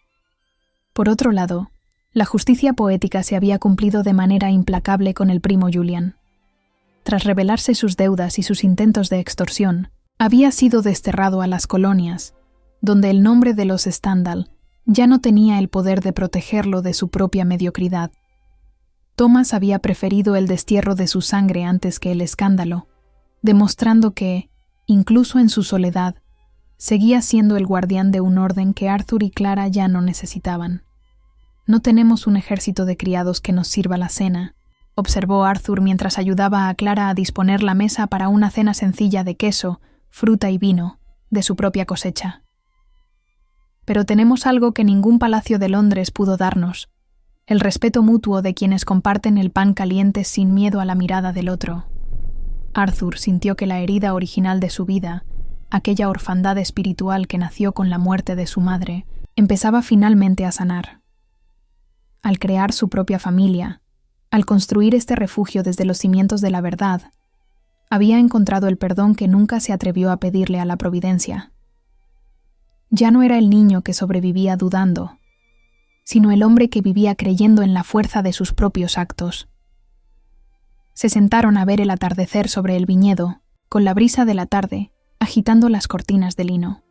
Por otro lado, la justicia poética se había cumplido de manera implacable con el primo Julian. Tras revelarse sus deudas y sus intentos de extorsión, había sido desterrado a las colonias, donde el nombre de los Stendhal ya no tenía el poder de protegerlo de su propia mediocridad. Thomas había preferido el destierro de su sangre antes que el escándalo, demostrando que, incluso en su soledad, seguía siendo el guardián de un orden que Arthur y Clara ya no necesitaban. «No tenemos un ejército de criados que nos sirva la cena», observó Arthur mientras ayudaba a Clara a disponer la mesa para una cena sencilla de queso, fruta y vino, de su propia cosecha. «Pero tenemos algo que ningún palacio de Londres pudo darnos, el respeto mutuo de quienes comparten el pan caliente sin miedo a la mirada del otro». Arthur sintió que la herida original de su vida, aquella orfandad espiritual que nació con la muerte de su madre, empezaba finalmente a sanar. Al crear su propia familia, al construir este refugio desde los cimientos de la verdad, había encontrado el perdón que nunca se atrevió a pedirle a la providencia. Ya no era el niño que sobrevivía dudando, sino el hombre que vivía creyendo en la fuerza de sus propios actos. Se sentaron a ver el atardecer sobre el viñedo, con la brisa de la tarde, agitando las cortinas de lino.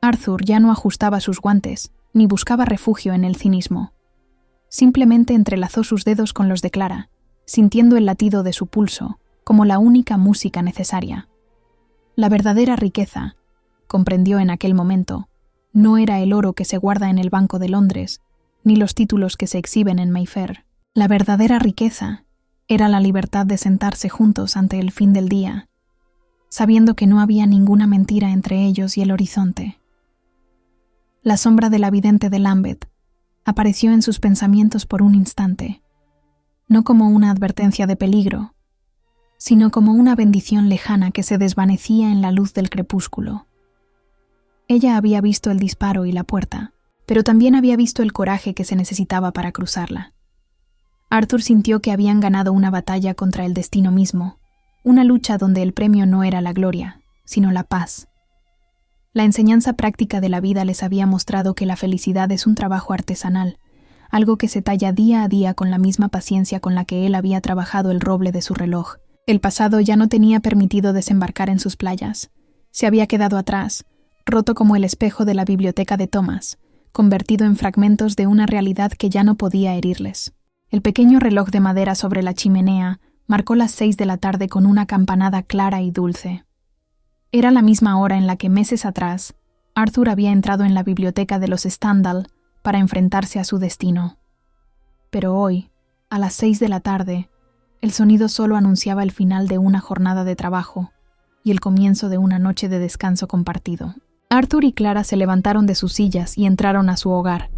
Arthur ya no ajustaba sus guantes, ni buscaba refugio en el cinismo. Simplemente entrelazó sus dedos con los de Clara, sintiendo el latido de su pulso, como la única música necesaria. La verdadera riqueza, comprendió en aquel momento, no era el oro que se guarda en el Banco de Londres, ni los títulos que se exhiben en Mayfair. La verdadera riqueza era la libertad de sentarse juntos ante el fin del día, sabiendo que no había ninguna mentira entre ellos y el horizonte. La sombra de la vidente de Lambeth apareció en sus pensamientos por un instante, no como una advertencia de peligro, sino como una bendición lejana que se desvanecía en la luz del crepúsculo. Ella había visto el disparo y la puerta, pero también había visto el coraje que se necesitaba para cruzarla. Arthur sintió que habían ganado una batalla contra el destino mismo, una lucha donde el premio no era la gloria, sino la paz. La enseñanza práctica de la vida les había mostrado que la felicidad es un trabajo artesanal, algo que se talla día a día con la misma paciencia con la que él había trabajado el roble de su reloj. El pasado ya no tenía permitido desembarcar en sus playas. Se había quedado atrás, roto como el espejo de la biblioteca de Thomas, convertido en fragmentos de una realidad que ya no podía herirles. El pequeño reloj de madera sobre la chimenea marcó las 6 de la tarde con una campanada clara y dulce. Era la misma hora en la que meses atrás Arthur había entrado en la biblioteca de los Stendhal para enfrentarse a su destino. Pero hoy, a las 6 de la tarde, el sonido solo anunciaba el final de una jornada de trabajo y el comienzo de una noche de descanso compartido. Arthur y Clara se levantaron de sus sillas y entraron a su hogar,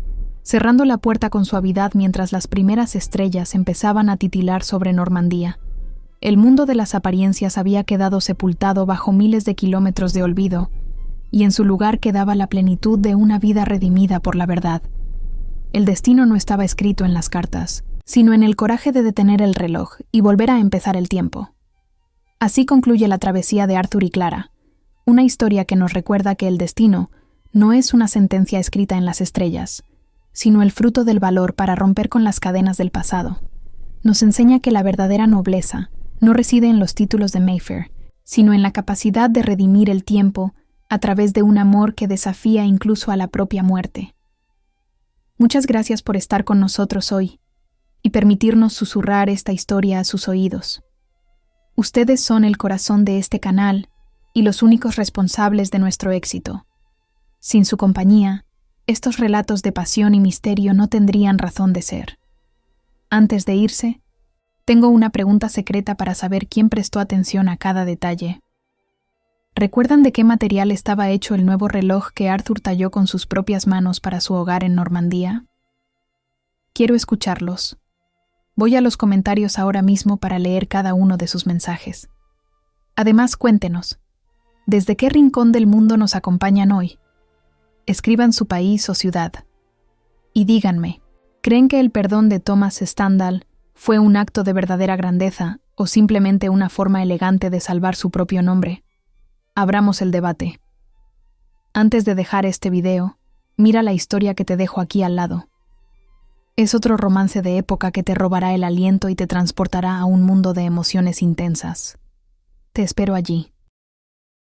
cerrando la puerta con suavidad mientras las primeras estrellas empezaban a titilar sobre Normandía. El mundo de las apariencias había quedado sepultado bajo miles de kilómetros de olvido, y en su lugar quedaba la plenitud de una vida redimida por la verdad. El destino no estaba escrito en las cartas, sino en el coraje de detener el reloj y volver a empezar el tiempo. Así concluye la travesía de Arthur y Clara, una historia que nos recuerda que el destino no es una sentencia escrita en las estrellas, sino el fruto del valor para romper con las cadenas del pasado. Nos enseña que la verdadera nobleza no reside en los títulos de Mayfair, sino en la capacidad de redimir el tiempo a través de un amor que desafía incluso a la propia muerte. Muchas gracias por estar con nosotros hoy y permitirnos susurrar esta historia a sus oídos. Ustedes son el corazón de este canal y los únicos responsables de nuestro éxito. Sin su compañía, estos relatos de pasión y misterio no tendrían razón de ser. Antes de irse, tengo una pregunta secreta para saber quién prestó atención a cada detalle. ¿Recuerdan de qué material estaba hecho el nuevo reloj que Arthur talló con sus propias manos para su hogar en Normandía? Quiero escucharlos. Voy a los comentarios ahora mismo para leer cada uno de sus mensajes. Además, cuéntenos, ¿desde qué rincón del mundo nos acompañan hoy? Escriban su país o ciudad. Y díganme, ¿creen que el perdón de Thomas Stendhal fue un acto de verdadera grandeza o simplemente una forma elegante de salvar su propio nombre? Abramos el debate. Antes de dejar este video, mira la historia que te dejo aquí al lado. Es otro romance de época que te robará el aliento y te transportará a un mundo de emociones intensas. Te espero allí.